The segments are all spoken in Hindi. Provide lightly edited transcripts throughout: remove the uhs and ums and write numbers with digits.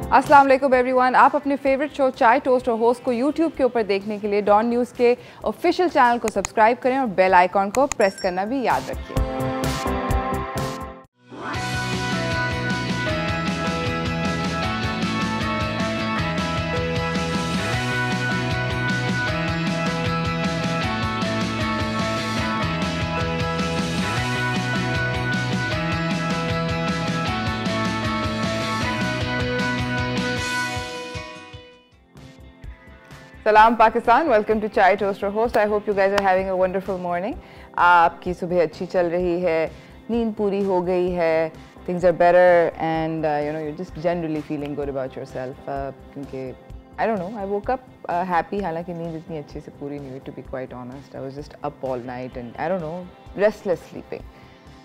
अस्सलाम वालेकुम एवरीवन। आप अपने फेवरेट शो चाय टोस्ट और होस्ट को यूट्यूब के ऊपर देखने के लिए डॉन न्यूज़ के ऑफिशियल चैनल को सब्सक्राइब करें और बेल आइकॉन को प्रेस करना भी याद रखिए। सलाम Pakistan, welcome to chai toast और host. I hope you guys are having a wonderful morning. आपकी सुबह अच्छी चल रही है, नींद पूरी हो गई है, things are better and you know you just generally feeling good about yourself. क्योंकि I don't know, I woke up happy, हालांकि नींद इतनी अच्छे से पूरी नहीं हुई to be quite honest. I was just up all night and I don't know, restless sleeping.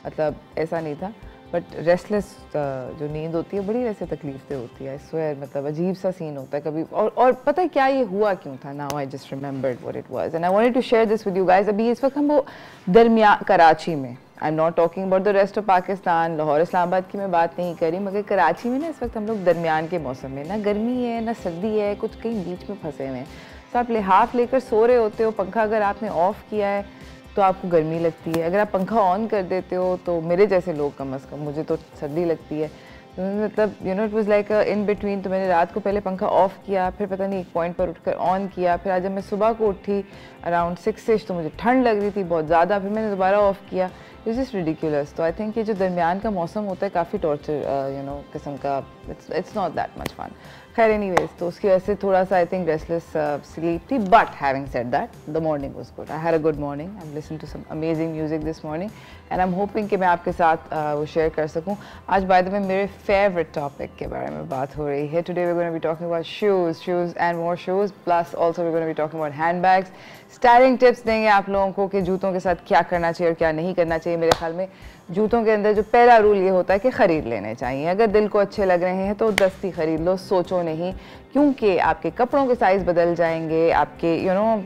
मतलब ऐसा नहीं था, बट रेस्टलेस जो नींद होती है बड़ी वैसे तकलीफ होती है। आई स्वेयर, मतलब अजीब सा सीन होता है कभी। और पता है क्या ये हुआ क्यों था? Now I just remembered what it was and I wanted to share this with you guys. अभी इस वक्त हम वो दरमियान कराची में, I'm not talking about the rest of Pakistan, Lahore Islamabad की मैं बात नहीं करी, मगर कराची में ना इस वक्त हम लोग दरमियान के मौसम में, ना गर्मी है ना सर्दी है, कुछ कहीं बीच में फंसे हुए हैं। तो आप लिहाफ लेकर सो रहे होते हो, पंखा अगर आपने ऑफ किया है तो आपको गर्मी लगती है, अगर आप पंखा ऑन कर देते हो तो मेरे जैसे लोग कम अज़ कम, मुझे तो सर्दी लगती है। तो मतलब you know it was like in between. तो मैंने रात को पहले पंखा ऑफ़ किया, फिर पता नहीं एक पॉइंट पर उठकर ऑन किया, फिर आज जब मैं सुबह को उठी अराउंड 6 तो मुझे ठंड लग रही थी बहुत ज़्यादा, फिर मैंने दोबारा ऑफ़ किया। It's just ridiculous. तो आई थिंक ये जो दरमियान का मौसम होता है काफ़ी टॉर्चर यू नो किस्म का, it's not that much fun. खैर एनीवेज, तो उसकी वजह से थोड़ा सा आई थिंक रेस्टलेस स्लीप थी, but having said that the morning was good. I had a good morning, I listen to some amazing music this morning and I'm hoping कि मैं आपके साथ वो शेयर कर सकूं। आज बाय द वे मेरे फेवरेट टॉपिक के बारे में बात हो रही है। Today we are going to be talking about shoes and more shoes, plus also we are going to be talking about handbags. Styling tips देंगे आप लोगों को कि जूतों के साथ क्या करना चाहिए और क्या नहीं करना चाहिए। मेरे ख्याल में जूतों के अंदर जो पहला रूल ये होता है कि ख़रीद लेने चाहिए। अगर दिल को अच्छे लग रहे हैं तो दस्ती ख़रीद लो, सोचो नहीं, क्योंकि आपके कपड़ों के साइज़ बदल जाएंगे, आपके यू नो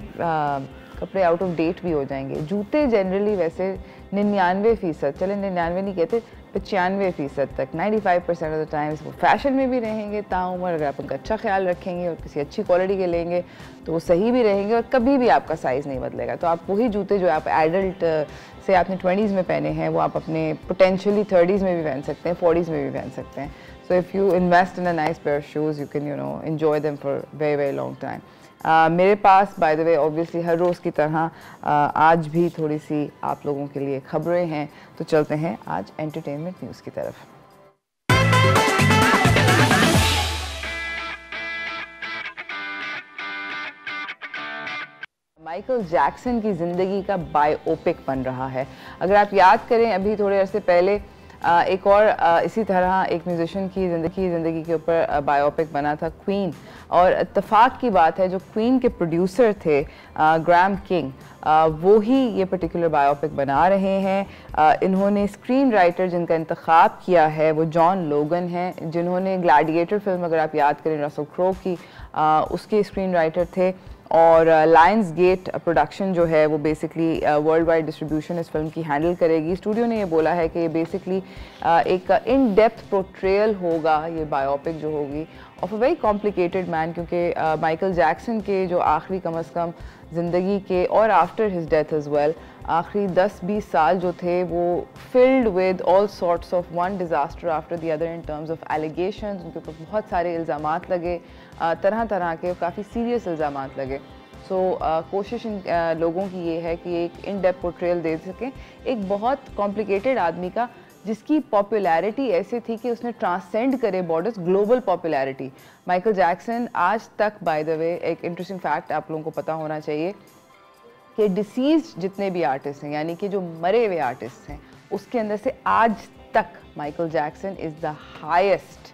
कपड़े आउट ऑफ डेट भी हो जाएंगे। जूते जनरली वैसे 99%, चले 99 नहीं कहते, 95% तक, 95% ऑफ द टाइम्स वो फैशन में भी रहेंगे ताउम्र। अगर आप उनका अच्छा ख्याल रखेंगे और किसी अच्छी क्वालिटी के लेंगे तो वो सही भी रहेंगे और कभी भी आपका साइज़ नहीं बदलेगा। तो आप वही जूते जो आप एडल्ट से आपने 20s में पहने हैं वो आप अपने पोटेंशियली 30s में भी पहन सकते हैं, 40s में भी पहन सकते हैं। So if you invest in a nice pair of shoes you can you know enjoy them for very very long time. मेरे पास बाय द वे ऑब्वियसली हर रोज़ की तरह आज भी थोड़ी सी आप लोगों के लिए खबरें हैं, तो चलते हैं आज एंटरटेनमेंट न्यूज़ की तरफ। माइकल जैक्सन की ज़िंदगी का बायोपिक बन रहा है। अगर आप याद करें, अभी थोड़े अरसे पहले एक और इसी तरह एक म्यूजिशियन की ज़िंदगी के ऊपर बायोपिक बना था, क्वीन। और इत्तेफाक की बात है जो क्वीन के प्रोड्यूसर थे ग्रैम किंग, वो ही ये पर्टिकुलर बायोपिक बना रहे हैं। इन्होंने स्क्रीन राइटर जिनका इंतखाब किया है वो जॉन लोगन हैं, जिन्होंने ग्लैडिएटर फिल्म, अगर आप याद करें रसल क्रो की, उसके स्क्रीन राइटर थे। और लायंस गेट प्रोडक्शन जो है वो बेसिकली वर्ल्ड वाइड डिस्ट्रीब्यूशन इस फिल्म की हैंडल करेगी। स्टूडियो ने ये बोला है कि ये बेसिकली एक इन डेप्थ पोर्ट्रेयल होगा, ये बायोपिक जो होगी, of a very complicated man. क्योंकि माइकल जैक्सन के जो आखिरी कम अज़ कम ज़िंदगी के और after his death as well आखिरी 10-20 साल जो थे वो filled with all sorts of one disaster after the other in terms of allegations. उनके ऊपर बहुत सारे इल्ज़ामात लगे, तरह तरह के, काफ़ी सीरियस इल्ज़ामात लगे। सो कोशिश इन लोगों की ये है कि एक इन डेप्थ पोर्ट्रेयल दे सकें एक बहुत कॉम्प्लिकेटेड आदमी का, जिसकी पॉपुलैरिटी ऐसे थी कि उसने ट्रांसेंड करे borders, global popularity. Michael Jackson आज तक, बाय द वे एक इंटरेस्टिंग फैक्ट आप लोगों को पता होना चाहिए कि डिसीज़ जितने भी आर्टिस्ट हैं, यानी कि जो मरे हुए आर्टिस्ट हैं, उसके अंदर से आज तक Michael Jackson is the highest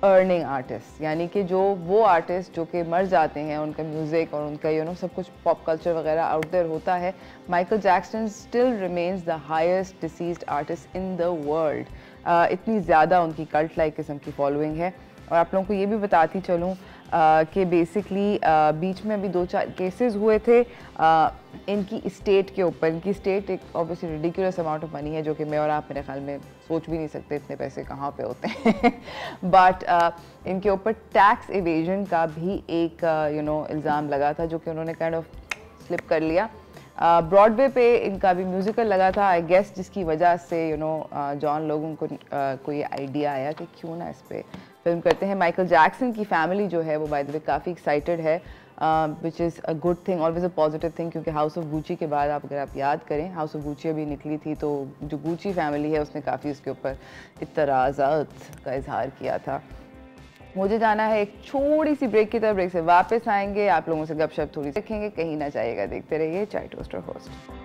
earning artist. यानी कि जो वो आर्टिस्ट जो कि मर जाते हैं, उनका म्यूज़िक और उनका यू नो सब कुछ पॉप कल्चर वगैरह आउट देयर होता है, Michael Jackson still remains the highest deceased artist in the world. इतनी ज़्यादा उनकी कल्ट लाइक किस्म की फॉलोइंग है। और आप लोगों को ये भी बताती चलूँ कि बेसिकली बीच में अभी 2-4 केसेस हुए थे इनकी स्टेट के ऊपर। इनकी स्टेट एक obviously ridiculous amount of money है जो कि मैं और आप मेरे ख्याल में सोच भी नहीं सकते इतने पैसे कहाँ पे होते हैं बट इनके ऊपर टैक्स इवेजन का भी एक इल्ज़ाम लगा था जो कि उन्होंने काइंड ऑफ स्लिप कर लिया। ब्रॉडवे पे इनका भी म्यूज़िकल लगा था आई गेस, जिसकी वजह से जॉन लोगों को ये आइडिया आया कि क्यों ना इस पर फिल्म करते हैं। माइकल जैक्सन की फैमिली जो है वो बाय द वे काफ़ी एक्साइटेड है, which is a good thing, always a positive thing, क्योंकि हाउस ऑफ गुची के बाद अगर आप याद करें हाउस ऑफ गुची अभी निकली थी तो जो गुची फैमिली है उसने काफ़ी उसके ऊपर इतराज़ात का इजहार किया था। मुझे जाना है एक छोटी सी ब्रेक की तरफ, ब्रेक से वापस आएंगे, आप लोगों से गपशप थोड़ी रखेंगे, कहीं ना जाइएगा, देखते रहिए चाय toaster host.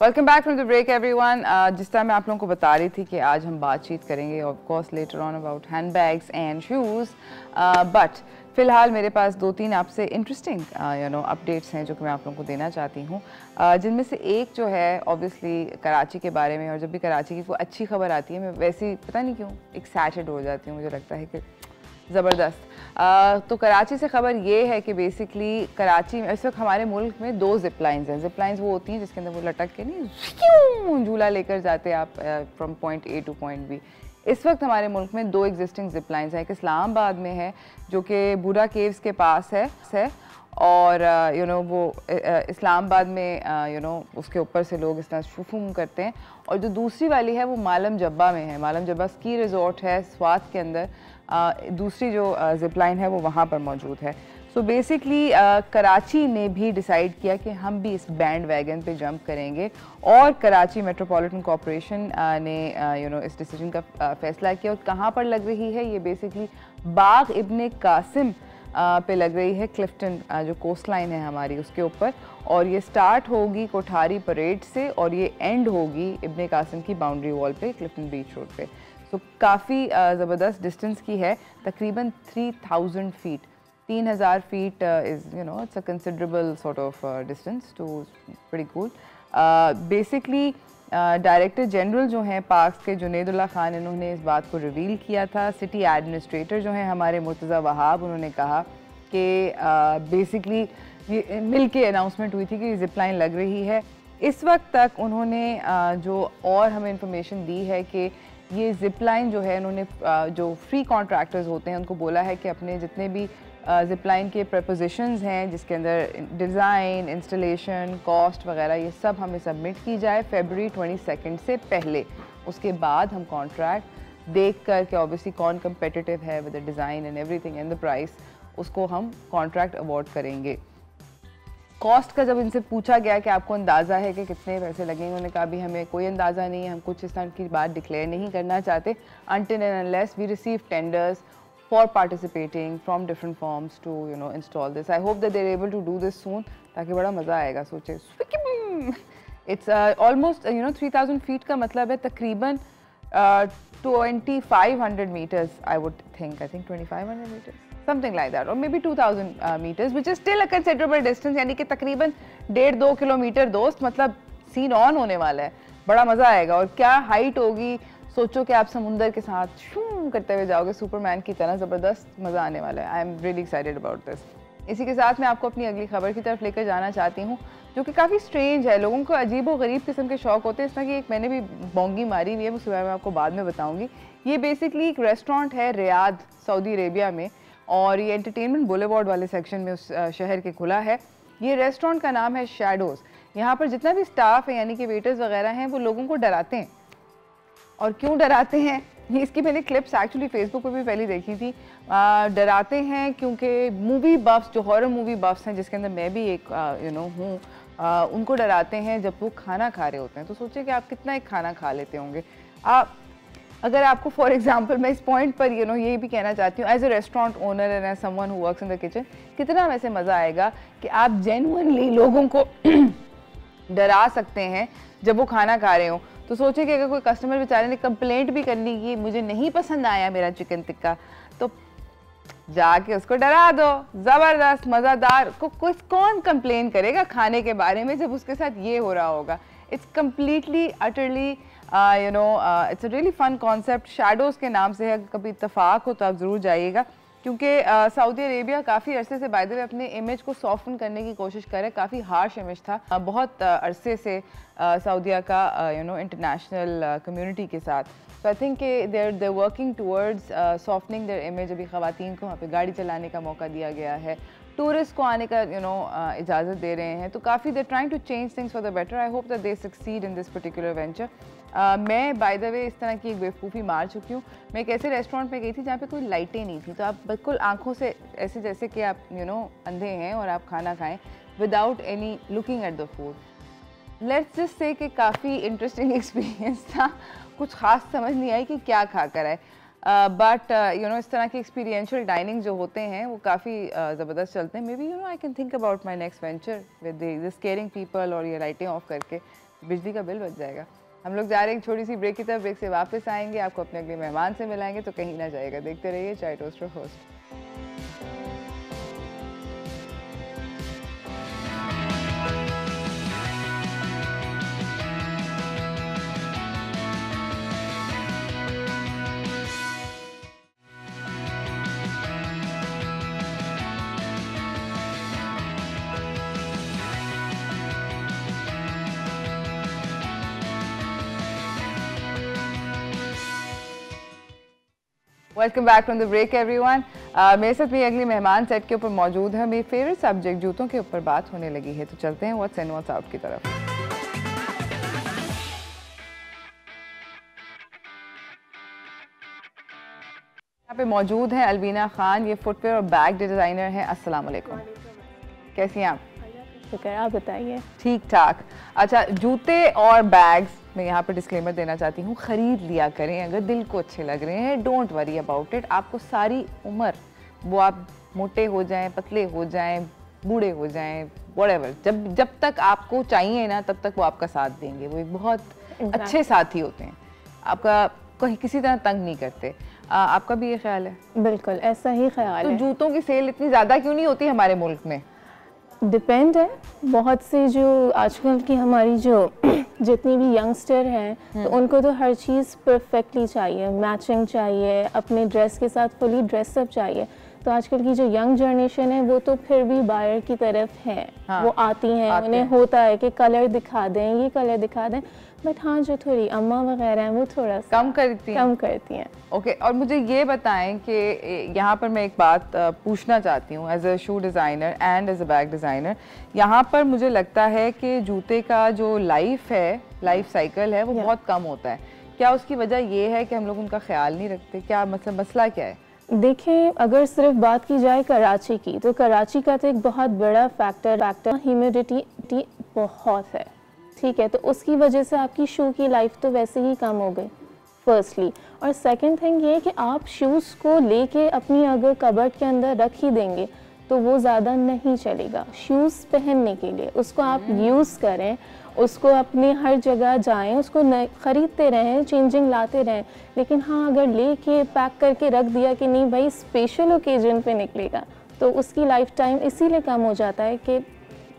Welcome back from the break everyone. जिस तरह मैं आप लोगों को बता रही थी कि आज हम बातचीत करेंगे of course later on about hand bags and shoes, but फ़िलहाल मेरे पास 2-3 आपसे इंटरेस्टिंग अपडेट्स हैं जो कि मैं आप लोगों को देना चाहती हूँ, जिनमें से एक जो है ऑब्वियसली कराची के बारे में। और जब भी कराची की कोई अच्छी खबर आती है मैं वैसे ही पता नहीं क्यों एक्साइटेड हो जाती हूँ, मुझे लगता है कि ज़बरदस्त। तो कराची से ख़बर ये है कि बेसिकली कराची में इस वक्त हमारे मुल्क में 2 जिप लाइन्स हैं। जिप लाइन्स वो होती हैं जिसके अंदर वो लटक के नहीं झूला लेकर जाते आप from point A to point B. इस वक्त हमारे मुल्क में 2 एग्जिस्टिंग जिप लाइन्स हैं। एक इस्लामाबाद में है जो कि बूढ़ा केव्स के पास है और वो इस्लामाबाद में उसके ऊपर से लोग इस तरह शुफूम करते हैं। और जो दूसरी वाली है वो मालम जब्बा में है। मालम जब्बा स्की रिजॉर्ट है स्वात के अंदर। दूसरी जो जिप लाइन है वो वहाँ पर मौजूद है। सो बेसिकली कराची ने भी डिसाइड किया कि हम भी इस बैंड वैगन पे जंप करेंगे और कराची मेट्रोपॉलिटन कॉरपोरेशन ने इस डिसीजन का फैसला किया। और कहाँ पर लग रही है ये? बेसिकली बाग इब्ने कासिम पे लग रही है, क्लिफ्टन जो कोस्ट लाइन है हमारी उसके ऊपर। और ये स्टार्ट होगी कोठारी परेड से और ये एंड होगी इब्ने कासिम की बाउंड्री वॉल पे क्लिफ्टन बीच रोड पे। तो काफ़ी ज़बरदस्त डिस्टेंस की है, तकरीबन 3000 feet. 3000 feet is it's a considerable sort of distance to pretty cool. Basically director general जो हैं पार्क्स के जुनैदुल्लाह खान, इन्होंने इस बात को रिवील किया था। सिटी एडमिनिस्ट्रेटर जो हैं हमारे मुर्तज़ा वहाब, उन्होंने कहा कि बेसिकली ये मिल के अनाउंसमेंट हुई थी कि जिप लाइन लग रही है। इस वक्त तक उन्होंने जो और हमें इंफॉर्मेशन दी है कि ये जिप लाइन जो है इन्होंने जो फ्री कॉन्ट्रैक्टर्स होते हैं उनको बोला है कि अपने जितने भी जिप लाइन के प्रपोजिशंस हैं जिसके अंदर डिज़ाइन, इंस्टॉलेशन, कॉस्ट वगैरह ये सब हमें सबमिट की जाए फरवरी 22 से पहले। उसके बाद हम कॉन्ट्रैक्ट देख कर के ऑब्वियसली कौन कम्पिटिटिव है with the design and everything and the price, उसको हम कॉन्ट्रैक्ट अवॉर्ड करेंगे। कॉस्ट का जब इनसे पूछा गया कि आपको अंदाज़ा है कि कितने पैसे लगेंगे, उन्होंने कहा अभी हमें कोई अंदाज़ा नहीं है, हम कुछ इस तरह की बात डिक्लेयर नहीं करना चाहते until and unless we receive tenders for participating from different firms to install this. I hope that they're able to do this soon ताकि बड़ा मज़ा आएगा। सोचे it's almost 3000 feet का मतलब है तकरीबन 2500 meters I would think 2500 meters something like that or maybe 2000 meters which is still a considerable distance, यानी कि तकरीबन 1.5-2 किलोमीटर दोस्त, मतलब सीन ऑन होने वाला है, बड़ा मज़ा आएगा। और क्या हाइट होगी, सोचो कि आप समुंदर के साथ शूम करते हुए जाओगे सुपरमैन की तरह, ज़बरदस्त मज़ा आने वाला है। I am really excited about this. इसी के साथ मैं आपको अपनी अगली खबर की तरफ लेकर जाना चाहती हूँ जो कि काफ़ी स्ट्रेंज है। लोगों को अजीब व गरीब किस्म के शौक होते हैं। इस तरह की एक मैंने भी बोंगी मारी हुई है, उसके बारे में आपको बाद में बताऊँगी। ये बेसिकली एक रेस्टोरेंट है रियाद सऊदी अरेबिया में और ये एंटरटेनमेंट बुलेवार्ड वाले सेक्शन में उस शहर के खुला है। ये रेस्टोरेंट का नाम है शैडोज़। यहाँ पर जितना भी स्टाफ है यानी कि वेटर्स वगैरह हैं वो लोगों को डराते हैं। और क्यों डराते हैं, ये इसकी मैंने क्लिप्स एक्चुअली फेसबुक पे भी पहले देखी थी। डराते हैं क्योंकि मूवी बफ्स, जो हॉरर मूवी बफ्स हैं जिसके अंदर मैं भी एक हूँ, उनको डराते हैं जब वो खाना खा रहे होते हैं। तो सोचिए कि आप कितना एक खाना खा लेते होंगे। अगर आपको फॉर एग्जांपल मैं इस पॉइंट पर ये भी कहना चाहती हूँ as a restaurant owner and as someone who works in the kitchen, कितना वैसे मज़ा आएगा कि आप जेन्युइनली लोगों को डरा सकते हैं जब वो खाना खा रहे हो। तो सोचिए कि अगर कोई कस्टमर बेचारे ने कंप्लेंट भी करनी की मुझे नहीं पसंद आया मेरा चिकन टिक्का, तो जाके उसको डरा दो, ज़बरदस्त मज़ेदार। कौन कंप्लेन करेगा खाने के बारे में जब उसके साथ ये हो रहा होगा। It's completely utterly it's a really fun concept. Shadows के नाम से है, कभी इत्तेफाक हो तो आप ज़रूर जाइएगा, क्योंकि सऊदी अरेबिया काफ़ी अरसे से बाय द वे अपने इमेज को सॉफ्टन करने की कोशिश कर रहा है। काफ़ी हार्श इमेज था बहुत अरसे से सऊदीया का इंटरनेशनल कम्युनिटी के साथ। तो I think there working towards softening there image. अभी ख़वातीन को वहाँ पे गाड़ी चलाने का मौका दिया गया है, टूरिस्ट को आने का इजाज़त दे रहे हैं, तो काफ़ी देर trying to change things for the better. I hope that they succeed in this particular venture. मैं बाय द वे इस तरह की एक बेवकूफ़ी मार चुकी हूँ। मैं एक ऐसे रेस्टोरेंट में गई थी जहाँ पे कोई लाइटें नहीं थी, तो आप बिल्कुल आंखों से ऐसे जैसे कि आप अंधे हैं और आप खाना खाएं without any looking at the food. Let's just say कि काफ़ी इंटरेस्टिंग एक्सपीरियंस था। कुछ ख़ास समझ नहीं आई कि क्या खा कर आए, बट इस तरह की एक्सपीरियंशियल डाइनिंग जो होते हैं वो काफ़ी ज़बरदस्त चलते हैं। Maybe I can think about my next venture with this caring people, और ये लाइटें ऑफ करके बिजली का बिल बच जाएगा। हम लोग जा रहे हैं एक छोटी सी ब्रेक की तरफ। ब्रेक से वापस आएंगे, आपको अपने अगले मेहमान से मिलाएंगे, तो कहीं ना जाएगा। देखते रहिए चाय toaster host. Welcome back from the break everyone. मेरे साथ मेरी अगली मेहमान सेट के ऊपर मौजूद है। मेरी फेवरेट सब्जेक्ट जूतों के ऊपर बात होने लगी है, तो चलते हैं व्हाट्स इन व्हाट्स आउट की तरफ। यहाँ पे मौजूद हैं अलबीना खान, ये फुटवेयर और बैग डिज़ाइनर हैं। अस्सलाम वालेकुम, कैसी हैं आप? शुक्र, आप बताइए। ठीक ठाक। अच्छा, जूते और बैग्स मैं यहाँ पर डिस्क्लेमर देना चाहती हूँ, ख़रीद लिया करें अगर दिल को अच्छे लग रहे हैं, डोंट वरी अबाउट इट। आपको सारी उम्र, वो आप मोटे हो जाएं, पतले हो जाएं, बूढ़े हो जाएं, व्हाटएवर, जब तक आपको चाहिए ना तब तक वो आपका साथ देंगे। वो एक बहुत अच्छे साथी होते हैं, आपका कहीं किसी तरह तंग नहीं करते। आपका भी ये ख्याल है? बिल्कुल ऐसा ही ख्याल है। तो जूतों की सेल इतनी ज़्यादा क्यों नहीं होती हमारे मुल्क में? डिपेंड है, बहुत से जो आजकल की हमारी जो जितनी भी यंगस्टर हैं तो उनको तो हर चीज़ परफेक्टली चाहिए, मैचिंग चाहिए, अपने ड्रेस के साथ फुली ड्रेसअप चाहिए। तो आजकल की जो यंग जनरेशन है वो तो फिर भी बायर की तरफ है। हाँ, वो आती हैं, उन्हें होता है कि कलर दिखा दें, ये कलर दिखा दें, बट हाँ जो थोड़ी अम्मा वगैरह हैं वो थोड़ा सा कम करती हैं। ओके, और मुझे ये बताएं कि यहाँ पर मैं एक बात पूछना चाहती हूँ as a shoe designer and as a bag designer. यहाँ पर मुझे लगता है कि जूते का जो लाइफ साइकिल है वो बहुत कम होता है। क्या उसकी वजह ये है कि हम लोग उनका ख्याल नहीं रखते? क्या मसला क्या है? देखिए, अगर सिर्फ बात की जाए कराची की, तो कराची का तो एक बहुत बड़ा फैक्टर ह्यूमिडिटी बहुत है, ठीक है, तो उसकी वजह से आपकी शू की लाइफ तो वैसे ही कम हो गई फर्स्टली। और सेकंड थिंग ये कि आप शूज़ को लेके अपनी अगर कबर्ड के अंदर रख ही देंगे तो वो ज़्यादा नहीं चलेगा। शूज़ पहनने के लिए उसको आप यूज़ करें, उसको अपने हर जगह जाएं, उसको ख़रीदते रहें, चेंजिंग लाते रहें। लेकिन हाँ, अगर लेके पैक करके रख दिया कि नहीं भाई स्पेशल ओकेजन पे निकलेगा, तो उसकी लाइफ टाइम इसीलिए कम हो जाता है कि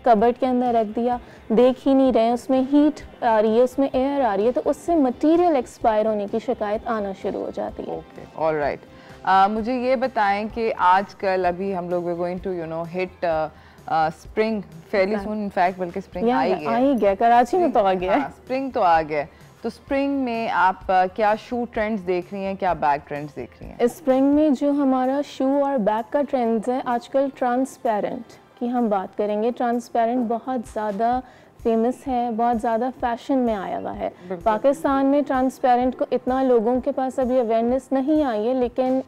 कबर्ड के अंदर रख दिया, देख ही नहीं रहे, उसमें हीट आ रही है, उसमें एयर आ रही है, तो उससे मटेरियल एक्सपायर होने की शिकायत आना शुरू हो जाती है। Okay, alright. मुझे ये बताएं कि आजकल अभी हम लोग going to hit spring fairly soon, in fact बल्कि स्प्रिंग आ ही गया, कराची में तो आ गया है। स्प्रिंग तो आ गया, तो स्प्रिंग में आप क्या शू ट्रेंड्स देख रही हैं, क्या बैग ट्रेंड्स देख रही हैं? स्प्रिंग में जो हमारा शू और बैग का ट्रेंड्स है, आजकल ट्रांसपेरेंट की हम बात करेंगे। ट्रांसपेरेंट बहुत ज़्यादा फेमस है, बहुत ज़्यादा फैशन में आया हुआ है। पाकिस्तान में ट्रांसपेरेंट को इतना लोगों के पास अभी अवेयरनेस नहीं आई है, लेकिन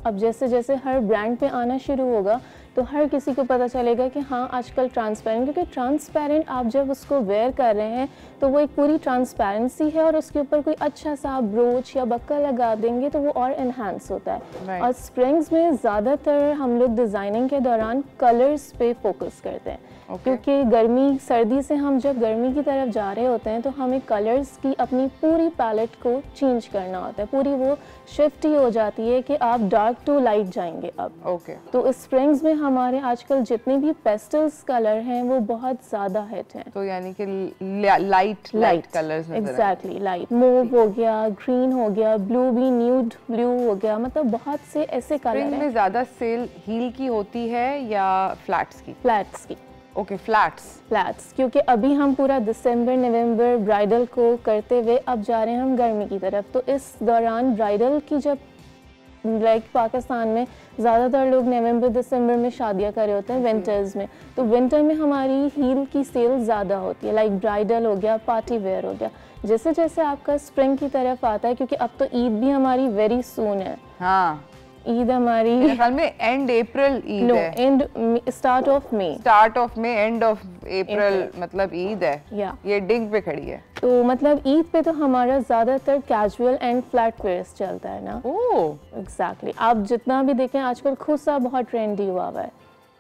अब जैसे जैसे हर ब्रांड पे आना शुरू होगा, तो हर किसी को पता चलेगा कि हाँ आजकल ट्रांसपेरेंट, क्योंकि ट्रांसपेरेंट आप जब उसको वेयर कर रहे हैं तो वो एक पूरी ट्रांसपेरेंसी है और उसके ऊपर कोई अच्छा सा ब्रोच या बक्का लगा देंगे तो वो और इन्हांस होता है। और स्प्रिंग्स में ज़्यादातर हम लोग डिज़ाइनिंग के दौरान कलर्स पे फोकस करते हैं, क्योंकि गर्मी सर्दी से हम जब गर्मी की तरफ जा रहे होते हैं तो हमें कलर्स की अपनी पूरी पैलेट को चेंज करना होता है, पूरी वो शिफ्ट ही हो जाती है कि आप डार्क टू लाइट जाएंगे अब। तो स्प्रिंग्स में हमारे आजकल जितने भी पेस्टल्स कलर हैं वो बहुत ज़्यादा हिट हैं। तो यानी कि light colours exactly light, move हो गया, ग्रीन हो गया, ब्लू भी, न्यूड ब्लू हो गया, मतलब बहुत से ऐसे कलर हैं। में ज़्यादा सेल हील की होती है या फ्लैट्स की? फ्लैट्स की। ओके, फ्लैट्स, क्योंकि अभी हम पूरा दिसंबर नवंबर ब्राइडल को करते हुए अब जा रहे हैं हम गर्मी की तरफ। तो इस दौरान ब्राइडल की जब लाइक पाकिस्तान में ज़्यादातर लोग नवंबर दिसंबर में शादियां कर रहे होते हैं विंटर्स में, तो विंटर में हमारी हील की सेल ज़्यादा होती है, लाइक ब्राइडल हो गया, पार्टी वेयर हो गया। जैसे जैसे आपका स्प्रिंग की तरफ आता है, क्योंकि अब तो ईद भी हमारी वेरी सून है। हाँ, ईद हमारी मेरे ख्याल में एंड अप्रैल ईद है। End start of May end of April मतलब ईद है। ये डिग पे खड़ी है। तो मतलब ईद पे तो हमारा ज्यादातर कैजुअल एंड फ्लैट वेयर्स चलता है ना। ओह एग्जैक्टली, आप जितना भी देखें आजकल खुस्सा बहुत ट्रेंडी हुआ है।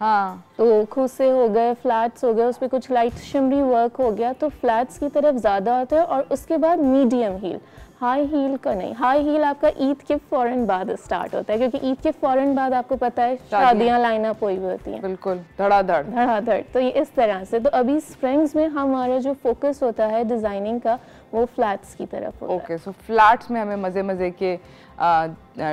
हाँ, तो खुस्से हो गए, फ्लैट्स हो गए, उस पर कुछ लाइट शिमरी वर्क हो गया, तो फ्लैट्स की तरफ ज़्यादा आता है। और उसके बाद मीडियम हील, हाई हील का नहीं। हाई हील आपका ईद के फौरन बाद स्टार्ट होता है, क्योंकि ईद के फौरन बाद आपको पता है शादियां लाइनअप हुई होती हैं, बिल्कुल धड़ाधड़। तो ये इस तरह से। तो अभी स्प्रिंग्स में हमारा जो फोकस होता है डिजाइनिंग का वो फ्लैट्स की तरफ होता है। ओके, सो फ्लैट्स में हमें मजे के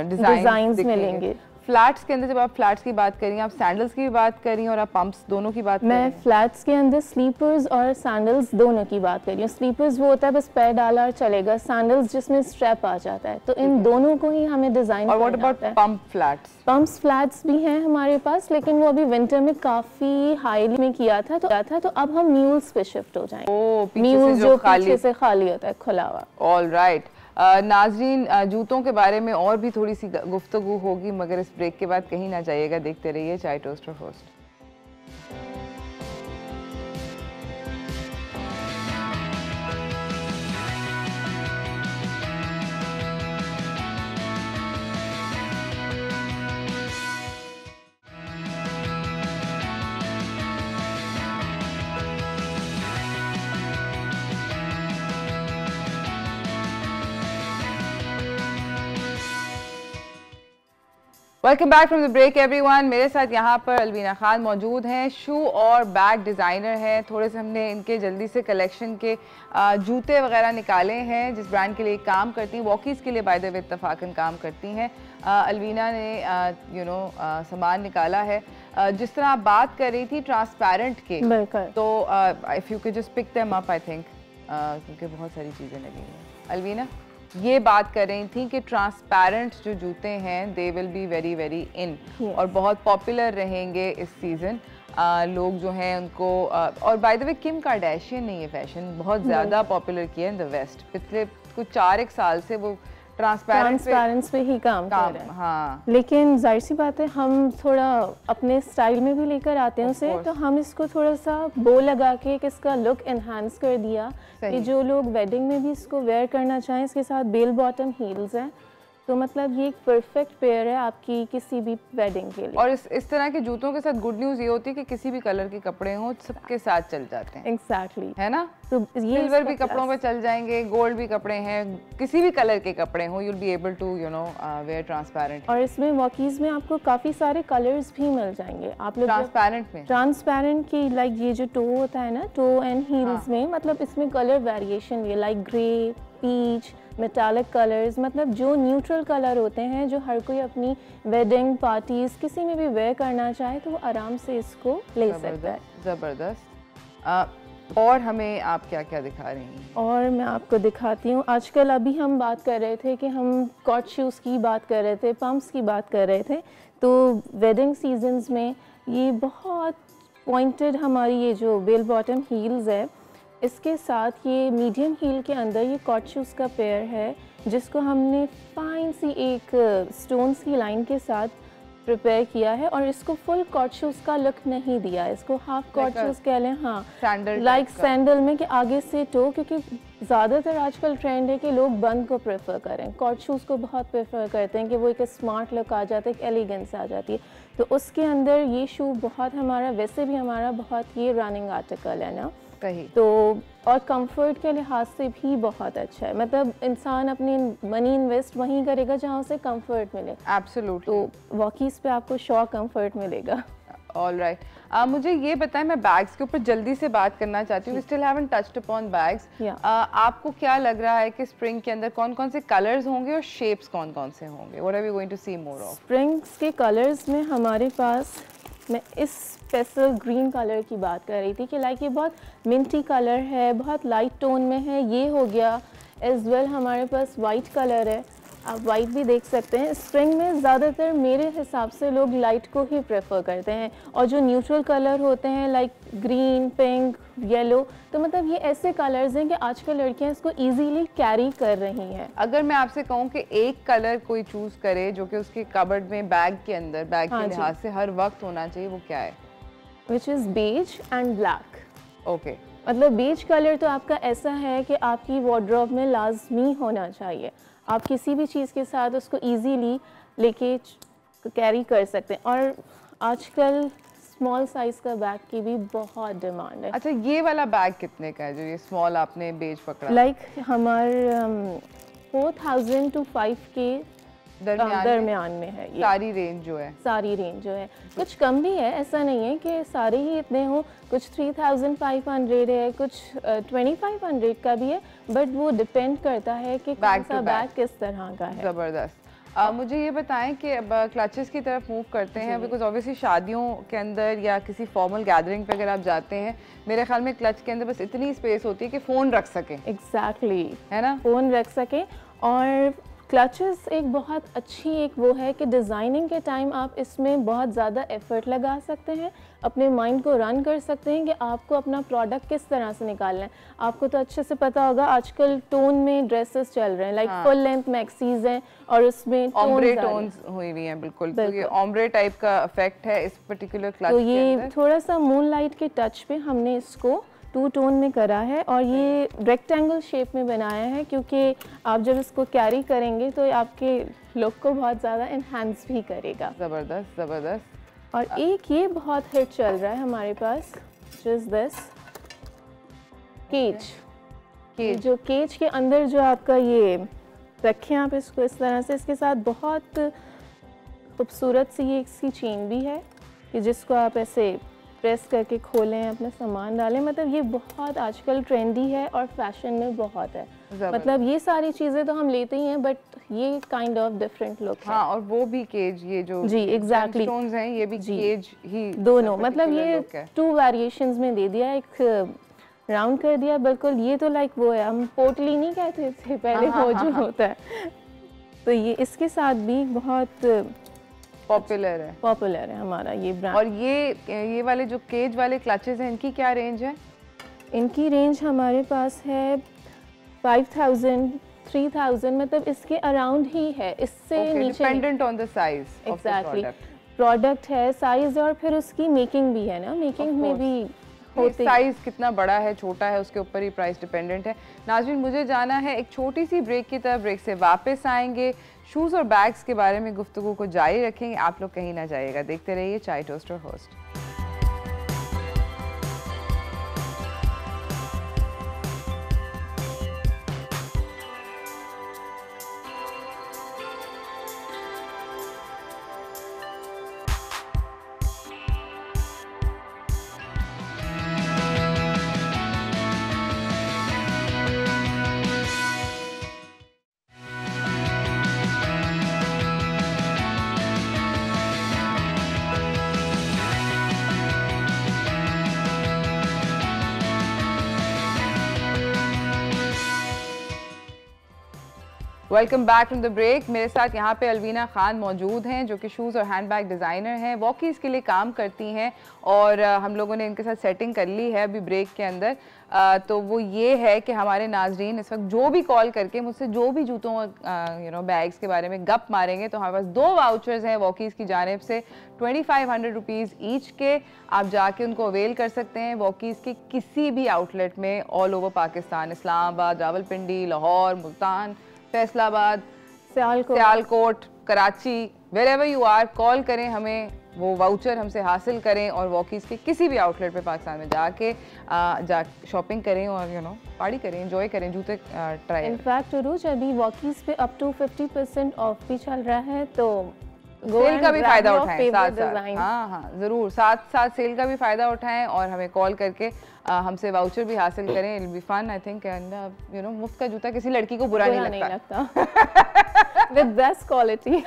डिजाइन्स मिलेंगे। फ्लैट्स के अंदर जब आप फ्लैट्स की बात करें, आप सैंडल्स की भी बात करें और आप पंप्स दोनों की बात करें? मैं फ्लैट्स के अंदर स्लीपर्स और सैंडल्स दोनों की बात कर रही हूँ। स्लीपर्स वो होता है बस पैर डाला और चलेगा, सैंडल्स जिसमें स्ट्रैप आ जाता है। तो इन दोनों को ही हमें डिजाइन करना होता है। और what about pump flats? Pumps flats भी हैं हमारे पास, लेकिन वो अभी विंटर में काफी हाईली में किया था तो अब हम म्यूल्स पे शिफ्ट हो जाएंगे। म्यूल्स जो पीछे से खाली होता है, खुला हुआ। All right. नाजरीन, जूतों के बारे में और भी थोड़ी सी गुफ्तगू होगी, मगर इस ब्रेक के बाद कहीं ना जाइएगा, देखते रहिए चाय toaster host. Welcome back from the break everyone. मेरे साथ यहाँ पर अलवीना खान मौजूद हैं, शू और बैग डिज़ाइनर हैं। थोड़े से हमने इनके जल्दी से कलेक्शन के जूते वगैरह निकाले हैं जिस ब्रांड के लिए काम करती हैं, वॉकीज़ के लिए बाय द वे इत्तफाकन काम करती हैं। अलवीना ने सामान निकाला है। जिस तरह आप बात कर रही थी ट्रांसपेरेंट के, तो if you can just pick them up, I think, क्योंकि बहुत सारी चीज़ें लगी हैं। अलवीना ये बात कर रही थी कि ट्रांसपेरेंट जो जूते हैं they will be very very in और बहुत पॉपुलर रहेंगे इस सीज़न। लोग जो हैं उनको और bye the way Kim Kardashian ने ये फैशन बहुत ज़्यादा पॉपुलर किया इन द वेस्ट। पिछले कुछ 4-1 साल से वो ट्रांसपेरेंस पे ही काम कर रहे हैं। हाँ, लेकिन जाहिर सी बात है हम थोड़ा अपने स्टाइल में भी लेकर आते हैं उसे, तो हम इसको थोड़ा सा बो लगा के इसका लुक एनहांस कर दिया कि जो लोग वेडिंग में भी इसको वेयर करना चाहें। इसके साथ बेल बॉटम हील्स हैं, तो मतलब ये एक परफेक्ट पेयर है आपकी किसी भी वेडिंग के लिए। और इस तरह के जूतों के साथ गुड न्यूज़ ये होती है कि किसी भी कलर के कपड़े हों सबके साथ चल जाते हैं। एग्जैक्टली, है ना? तो ये सिल्वर भी कपड़ों पे चल जाएंगे, गोल्ड भी कपड़े हैं, किसी भी कलर के कपड़े हों, you will be able to wear transparent. और इसमें वॉकीज में आपको काफ़ी सारे कलर्स भी मिल जाएंगे। आप लोग ट्रांसपेरेंट की लाइक ये जो टो होता है ना, टो एंड हील्स में मतलब इसमें कलर वेरिएशन भी है, like grey, peach, metallic colours, मतलब जो न्यूट्रल कलर होते हैं जो हर कोई अपनी वेडिंग पार्टीज किसी में भी वेयर करना चाहे तो वो आराम से इसको ले सकता है। ज़बरदस्त। और हमें आप क्या क्या दिखा रही हैं? और मैं आपको दिखाती हूँ। आजकल अभी हम बात कर रहे थे कि हम कॉट शूज़ की बात कर रहे थे, पम्प्स की बात कर रहे थे, तो वेडिंग सीजन्स में ये बहुत पॉइंटेड हमारी ये जो बेल बॉटम हील्स है, इसके साथ ये मीडियम हील के अंदर ये कॉट शूज़ का पेयर है जिसको हमने फाइन सी एक स्टोन्स की लाइन के साथ प्रिपेयर किया है और इसको फुल कॉट शूज का लुक नहीं दिया, इसको हाफ कॉट शूज कह लें, हाँ सैंडल लाइक सैंडल में कि आगे से टो, क्योंकि ज़्यादातर आजकल ट्रेंड है कि लोग बंद को प्रेफर करें, कॉट शूज़ को बहुत प्रेफर करते हैं कि वो एक स्मार्ट लुक आ जाता है, एक एलिगेंस आ जाती है। तो उसके अंदर ये शू बहुत हमारा, वैसे भी हमारा बहुत ये रनिंग आर्टिकल है ना, सही। तो और कंफर्ट के लिहाज से भी बहुत अच्छा है, मतलब इंसान अपनी मनी इन्वेस्ट वहीं करेगा जहाँ उसे कंफर्ट मिले। एब्सोल्युटली। तो वॉकीज़ पे आपको श्योर कंफर्ट मिलेगा। ऑल राइट, मुझे ये बताएं, मैं बैग्स के ऊपर जल्दी से बात करना चाहती हूँ। We still haven't touched upon bags. आपको क्या लग रहा है कि स्प्रिंग के अंदर कौन कौन से कलर्स होंगे और शेप्स कौन कौन से होंगे? What are we going to see more of? Springs के कलर्स में हमारे पास, मैं इस पेस्टल ग्रीन कलर की बात कर रही थी कि लाइक ये बहुत मिंटी कलर है, बहुत लाइट टोन में है, ये हो गया। एज वेल हमारे पास वाइट कलर है, आप वाइट भी देख सकते हैं। स्प्रिंग में ज़्यादातर मेरे हिसाब से लोग लाइट को ही प्रेफर करते हैं, और जो न्यूट्रल कलर होते हैं लाइक ग्रीन, पिंक, येलो, तो मतलब ये ऐसे कलर्स हैं कि आजकल लड़कियां इसको इजीली कैरी कर रही हैं। अगर मैं आपसे कहूँ कि एक कलर कोई चूज करे जो कि उसके कबर्ड में, बैग के अंदर, बैग के लिहाज से हर वक्त होना चाहिए, वो क्या है? Which is beige and black. Okay, मतलब बेज कलर तो आपका ऐसा है कि आपकी वार्डरोब में लाजमी होना चाहिए, आप किसी भी चीज़ के साथ उसको इजीली लेके कैरी कर सकते हैं। और आजकल स्मॉल साइज़ का बैग की भी बहुत डिमांड है। अच्छा, ये वाला बैग कितने का है जो ये स्मॉल आपने बेज पकड़ा? लाइक हमारे 4000 to 5K दरमियान में है ये सारी रेंज जो है। सारी रेंज जो है, कुछ कम भी है, ऐसा नहीं है कि सारे ही इतने हो, कुछ 3500 है, कुछ 2500 का भी है, बट वो डिपेंड करता है कि कौन सा बैग किस तरह का है। ज़बरदस्त। मुझे ये बताएं कि अब क्लचेस की तरफ मूव करते हैं, बिकॉज ऑब्वियसली शादियों के अंदर या किसी फॉर्मल गैदरिंग पे अगर आप जाते हैं, मेरे ख्याल में क्लच के अंदर बस इतनी स्पेस होती है कि फ़ोन रख सकें। एग्जैक्टली, है ना, फ़ोन रख सकें। और क्लचेस एक बहुत अच्छी एक वो है कि डिज़ाइनिंग के टाइम आप इसमें बहुत ज़्यादा एफर्ट लगा सकते हैं, अपने माइंड को रन कर सकते हैं कि आपको अपना प्रोडक्ट किस तरह से निकालना है। आपको तो अच्छे से पता होगा आजकल टोन में ड्रेसेस चल रहे हैं, लाइक फुल लेंथ मैक्सीज हैं और उसमें ऑम्ब्रे टोन्स हुई हुई हैं। बिल्कुल, तो ये ऑम्ब्रे टाइप का इफेक्ट है इस पर्टिकुलर क्लच तो के ये अंदर। थोड़ा सा मूनलाइट के टच पे हमने इसको 2 टोन में करा है, और ये रेक्टेंगल शेप में बनाया है क्योंकि आप जब इसको कैरी करेंगे तो आपके लुक को बहुत ज़्यादा इन्हांस भी करेगा। ज़बरदस्त ज़बरदस्त। और एक ये बहुत हिट चल रहा है हमारे पास, जिस दिस केज, जो केज के अंदर जो आपका ये रखें आप इसको इस तरह से, इसके साथ बहुत खूबसूरत सी ये इसकी चेन भी है कि जिसको आप ऐसे प्रेस करके खोलें, अपना सामान डालें। मतलब ये बहुत आजकल ट्रेंडी है और फैशन में बहुत है। मतलब ये सारी चीज़ें तो हम लेते ही हैं, बट ये काइंड ऑफ डिफरेंट लुक है। हाँ, और वो भी केज, ये जो जी एग्जैक्टली स्टोन्स हैं, ये भी केज ही दोनों, मतलब ये 2 वेरिएशंस में दे दिया, एक राउंड कर दिया बिल्कुल। ये तो लाइक वो है, हम पोटली नहीं कहते थे पहले, वो जो होता है, तो ये इसके साथ भी बहुत पॉपुलर है हमारा ये ब्रांड। और ये वाले जो केज वाले क्लचेस हैं, इनकी क्या रेंज है? इनकी रेंज हमारे पास है 5000 3000, मतलब इसके अराउंड ही है, इससे नीचे dependent on the size of the product. Product है, साइज, और फिर उसकी मेकिंग भी है ना, मेकिंग में भी होती है। साइज कितना बड़ा है, छोटा है, उसके ऊपर ही प्राइस डिपेंडेंट है। नाज़रीन, मुझे जाना है एक छोटी सी ब्रेक की तरफ, ब्रेक से वापस आएंगे, शूज़ और बैग्स के बारे में गुफ्तगू को जारी रखेंगे। आप लोग कहीं ना जाइएगा, देखते रहिए चाय toaster host. Welcome back from the break. मेरे साथ यहाँ पे अलवीना खान मौजूद हैं जो कि शूज़ और हैंडबैग डिज़ाइनर हैं, वॉकीज़ के लिए काम करती हैं और हम लोगों ने इनके साथ सेटिंग कर ली है अभी ब्रेक के अंदर। तो वो ये है कि हमारे नाजरीन इस वक्त जो भी कॉल करके मुझसे जो भी जूतों बैग्स के बारे में गप मारेंगे तो हमारे पास 2 वाउचर्स हैं वॉकीज़ की जानिब से 2500 रुपीज़ ईच के। आप जाके उनको अवेल कर सकते हैं वॉकीज़ के किसी भी आउटलेट में all over Pakistan, Islamabad, Rawalpindi, Lahore, Multan, Faisalabad, Sialkot, Karachi, wherever you are, call करें हमें, वो वाउचर हमसे हासिल करें और वॉकीज़ के किसी भी आउटलेट पे पाकिस्तान में जाके शॉपिंग करें और पार्टी करें, एंजॉय करें, जूते ट्राई। इनफैक्ट उरूज अभी वॉकीज़ पे अप टू 50% ऑफ भी चल रहा है, तो सेल का भी फायदा उठाएं साथ साथ। हाँ, जरूर साथ साथ सेल का भी फायदा उठाएं और हमें कॉल करके हमसे वाउचर भी हासिल करें। It be fun I think, and मुफ्त का जूता किसी लड़की को बुरा नहीं लगता विद बेस्ट क्वालिटी।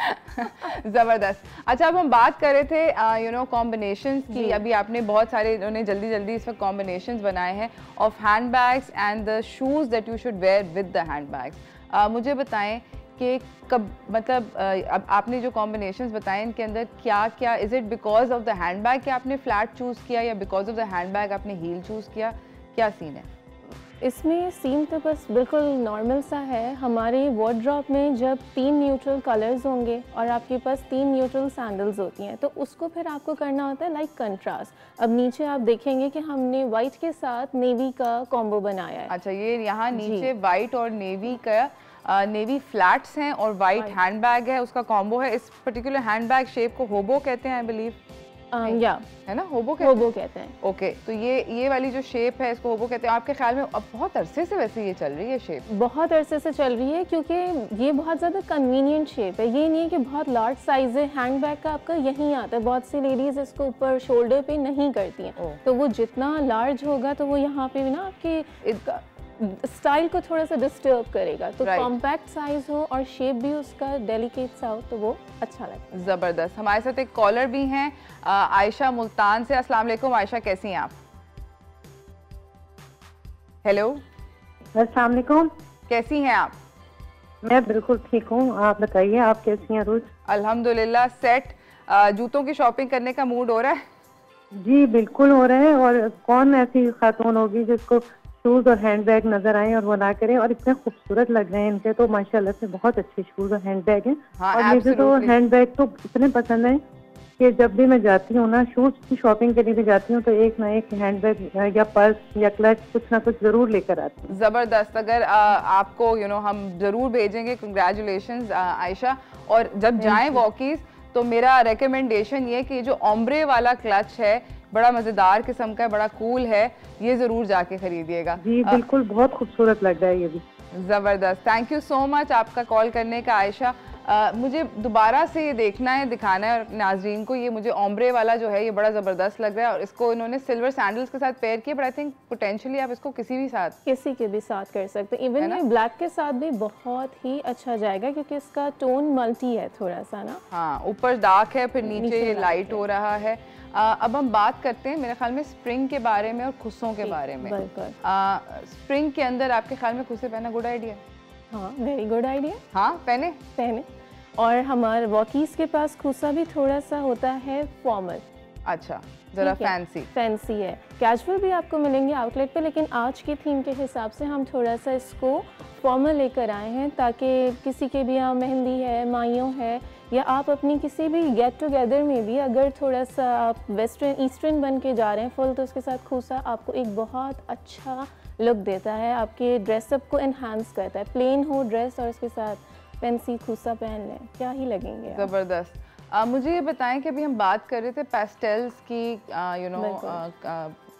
जबरदस्त। अच्छा, अब हम बात कर रहे थे कॉम्बिनेशंस की। अभी आपने बहुत सारे इन्होंने जल्दी जल्दी इस वक्त कॉम्बिनेशंस बनाए हैं of handbags and the shoes that you should wear with the handbags. मुझे बताएं कि कब मतलब अब आपने जो कॉम्बिनेशंस बताए इनके अंदर क्या क्या, is it because of the handbag कि आपने फ्लैट चूज़ किया या बिकॉज ऑफ द हैंडबैग आपने हील चूज़ किया, क्या सीन है इसमें? सीन तो बस बिल्कुल नॉर्मल सा है। हमारे वार्डरोब में जब 3 न्यूट्रल कलर्स होंगे और आपके पास 3 न्यूट्रल सैंडल्स होती हैं तो उसको फिर आपको करना होता है लाइक कंट्रास्ट। अब नीचे आप देखेंगे कि हमने वाइट के साथ नेवी का कॉम्बो बनाया है। अच्छा, ये यहाँ नीचे वाइट और नेवी का नेवी फ्लैट्स हैं और वाइट हैंडबैग है, उसका कॉम्बो है। इस पर्टिकुलर हैंडबैग शेप को होबो कहते हैं आई बिलीव, या है ना? होबो कहते हैं। ओके, तो ये वाली जो शेप है इसको होबो कहते हैं। आपके ख्याल में अब बहुत अरसे से वैसे ये चल रही है शेप? बहुत अरसे से चल रही है क्योंकि ये बहुत ज़्यादा कन्वीनियंट शेप है। ये नहीं है कि बहुत लार्ज साइज है, हैंडबैग का आपका यहीं आता है। बहुत सी लेडीज़ इसको ऊपर शोल्डर पे नहीं करती हैं, तो वो जितना लार्ज होगा तो वो यहाँ पे भी ना आपके स्टाइल को थोड़ा सा डिस्टर्ब करेगा। तो कॉम्पैक्ट साइज हो और शेप भी उसका डेलिकेट सा हो तो वो अच्छा लगता है। ज़बरदस्त। हमारे साथ एक कॉलर भी हैं आयशा मुल्तान से। अस्सलाम वालेकुम आयशा, कैसी हैं आप? हेलो, अस्सलाम वालेकुम। कैसी हैं आप? मैं बिल्कुल ठीक हूँ, आप बताइए आप कैसी हैं? रोज अल्हम्दुलिल्लाह सेट। जूतों की शॉपिंग करने का मूड हो रहा है? जी बिल्कुल हो रहा है। और कौन ऐसी खातून होगी जिसको शूज और हैंडबैग नजर आए और वो ना करें, और इतने खूबसूरत लग रहे हैं इनके तो माशाल्लाह से। बहुत अच्छे शूज और हैंडबैग हैं। हाँ, और मुझे तो हैंडबैग तो इतने पसंद है कि जब भी मैं जाती हूँ ना शूज की शॉपिंग के लिए भी जाती हूँ तो एक ना एक हैंडबैग या पर्स या क्लच कुछ ना कुछ जरूर लेकर आती हूँ। जबरदस्त। अगर आपको हम जरूर भेजेंगे। कंग्रेचुलेशंस आयशा। और जब जाएं वॉकीज तो मेरा रिकमेंडेशन ये कि जो ओम्ब्रे वाला क्लच है बड़ा मजेदार किस्म का है, बड़ा कूल है, ये जरूर जाके खरीदिएगा। जी बिल्कुल, बहुत खूबसूरत लग रहा है ये भी। जबरदस्त। थैंक यू सो मच आपका कॉल करने का आयशा। मुझे दोबारा से ये देखना है, दिखाना है और नाजरीन को। ये मुझे ओम्ब्रे वाला जो है ये बड़ा ज़बरदस्त लग रहा है और इसको इन्होंने सिल्वर सैंडल्स के साथ पेयर किया, बट आई थिंक पोटेंशियली आप इसको किसी के भी साथ कर सकते हैं। इवन ये ब्लैक के साथ भी बहुत ही अच्छा जाएगा क्योंकि इसका टोन मल्टी है थोड़ा सा ना। हाँ, ऊपर डार्क है फिर नीचे ये लाइट हो रहा है। अब हम बात करते हैं मेरे ख्याल में स्प्रिंग के बारे में और खुस्सों के बारे में। स्प्रिंग के अंदर आपके ख्याल में खुस्से पहनना गुड आइडिया? हाँ, वेरी गुड आइडिया। हाँ, पहने। और हमारे वॉकीज़ के पास खुस्सा भी थोड़ा सा होता है फॉर्मल। अच्छा, जरा फैंसी है। कैजुअल भी आपको मिलेंगे आउटलेट पे, लेकिन आज की थीम के हिसाब से हम थोड़ा सा इसको फॉर्मल लेकर आए हैं ताकि किसी के भी यहाँ मेहंदी है, माइयों है, या आप अपनी किसी भी गेट टुगेदर में भी अगर थोड़ा सा आप वेस्टर्न ईस्टर्न बन के जा रहे हैं फुल, तो उसके साथ खुस्सा आपको एक बहुत अच्छा लुक देता है, आपके ड्रेसअप को एनहांस करता है। प्लेन हो ड्रेस और उसके साथ फैंसी खुस्सा पहन लें, क्या ही लगेंगे। ज़बरदस्त। मुझे ये बताएं कि अभी हम बात कर रहे थे पेस्टल्स की,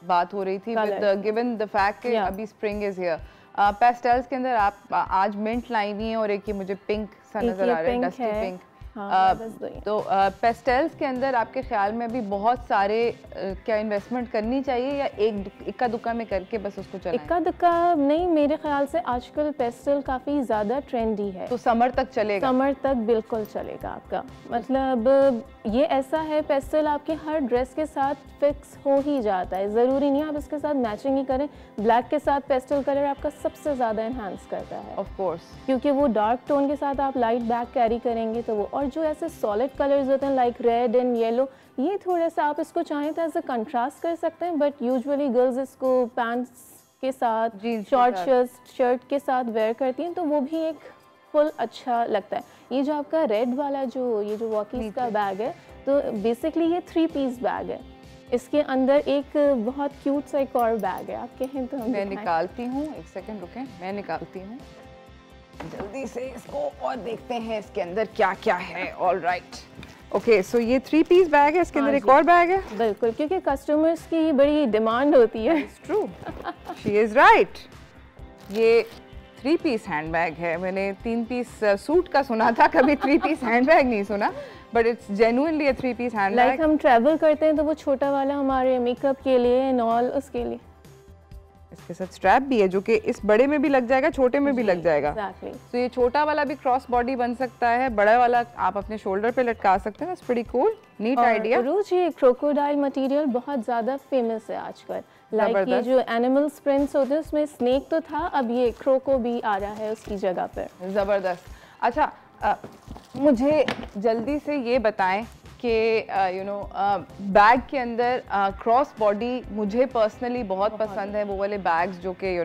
बात हो रही थी विद गिवन द फैक्ट कि अभी स्प्रिंग इज हियर। पेस्टल्स के अंदर आप आज मिंट लाई हुई हैं और एक ये मुझे पिंक सा नजर आ रहा है, डस्टी पिंक। हाँ, बस दो ही। तो पेस्टल्स के अंदर आपके ख्याल में अभी बहुत सारे क्या इन्वेस्टमेंट करनी चाहिए या एक इक्का दुक्का में करके बस उसको चलाएं? इक्का दुक्का नहीं, मेरे ख्याल से आजकल पेस्टल काफ़ी ज़्यादा ट्रेंडी है, तो समर तक चलेगा? समर तक बिल्कुल चलेगा आपका। मतलब ये ऐसा है, पेस्टल आपके हर ड्रेस के साथ फिक्स हो ही जाता है, ज़रूरी नहीं आप इसके साथ मैचिंग ही करें। ब्लैक के साथ पेस्टल कलर आपका सबसे ज़्यादा इन्हांस करता है, ऑफ कोर्स, क्योंकि वो डार्क टोन के साथ आप लाइट बैक कैरी करेंगे तो वो, और जो ऐसे सॉलिड कलर्स होते हैं लाइक रेड एंड येलो, ये थोड़ा सा आप इसको चाहें तो एज अ कंट्रास्ट कर सकते हैं, बट यूजुअली गर्ल्स इसको पैंट्स के साथ, शॉर्ट शर्ट के साथ वेयर करती हैं, तो वो भी एक फुल अच्छा लगता है। ये जो आपका रेड वाला ये जो वॉकीज का बैग है, तो बेसिकली ये 3 पीस बैग है। इसके अंदर एक बहुत क्यूट सा एक और बैग है, आप कहें तो हम मैं निकालती हूँ, एक सेकंड रुकें, मैं निकालती हूँ जल्दी से इसको और देखते हैं इसके अंदर क्या क्या है। ऑल राइट, ओके, सो ये 3 पीस बैग है, इसके अंदर एक और बैग है। बिल्कुल, क्योंकि कस्टमर्स की बड़ी डिमांड होती है। True, she is right. ये 3 पीस हैंड बैग है। मैंने 3 पीस सूट का सुना था, कभी 3 पीस हैंड बैग नहीं सुना, but it's genuinely a 3 piece handbag. Like हम ट्रैवल करते हैं तो वो छोटा वाला हमारे मेकअप के लिए एंड ऑल, उसके लिए। इसके साथ स्ट्रैप भी है जो कि इस बड़े में भी लग जाएगा, छोटे में भी लग जाएगा। Exactly. तो ये छोटा वाला भी क्रॉस बॉडी बन सकता है, बड़ा वाला आप अपने शोल्डर पे लटका सकते हैं। That's pretty cool, neat idea. रोज ये क्रोकोडाइल मटेरियल बहुत ज़्यादा फेमस है आजकल। लाइक ये जो एनिमल्स प्रिंट्स होते हैं उसमें स्नेक तो था, अब ये क्रोको भी आ रहा है उसकी जगह पर। ज़बरदस्त। अच्छा, मुझे जल्दी से ये बताएं कि बैग के अंदर क्रॉस बॉडी मुझे पर्सनली बहुत पसंद है। वो वाले बैग्स जो कि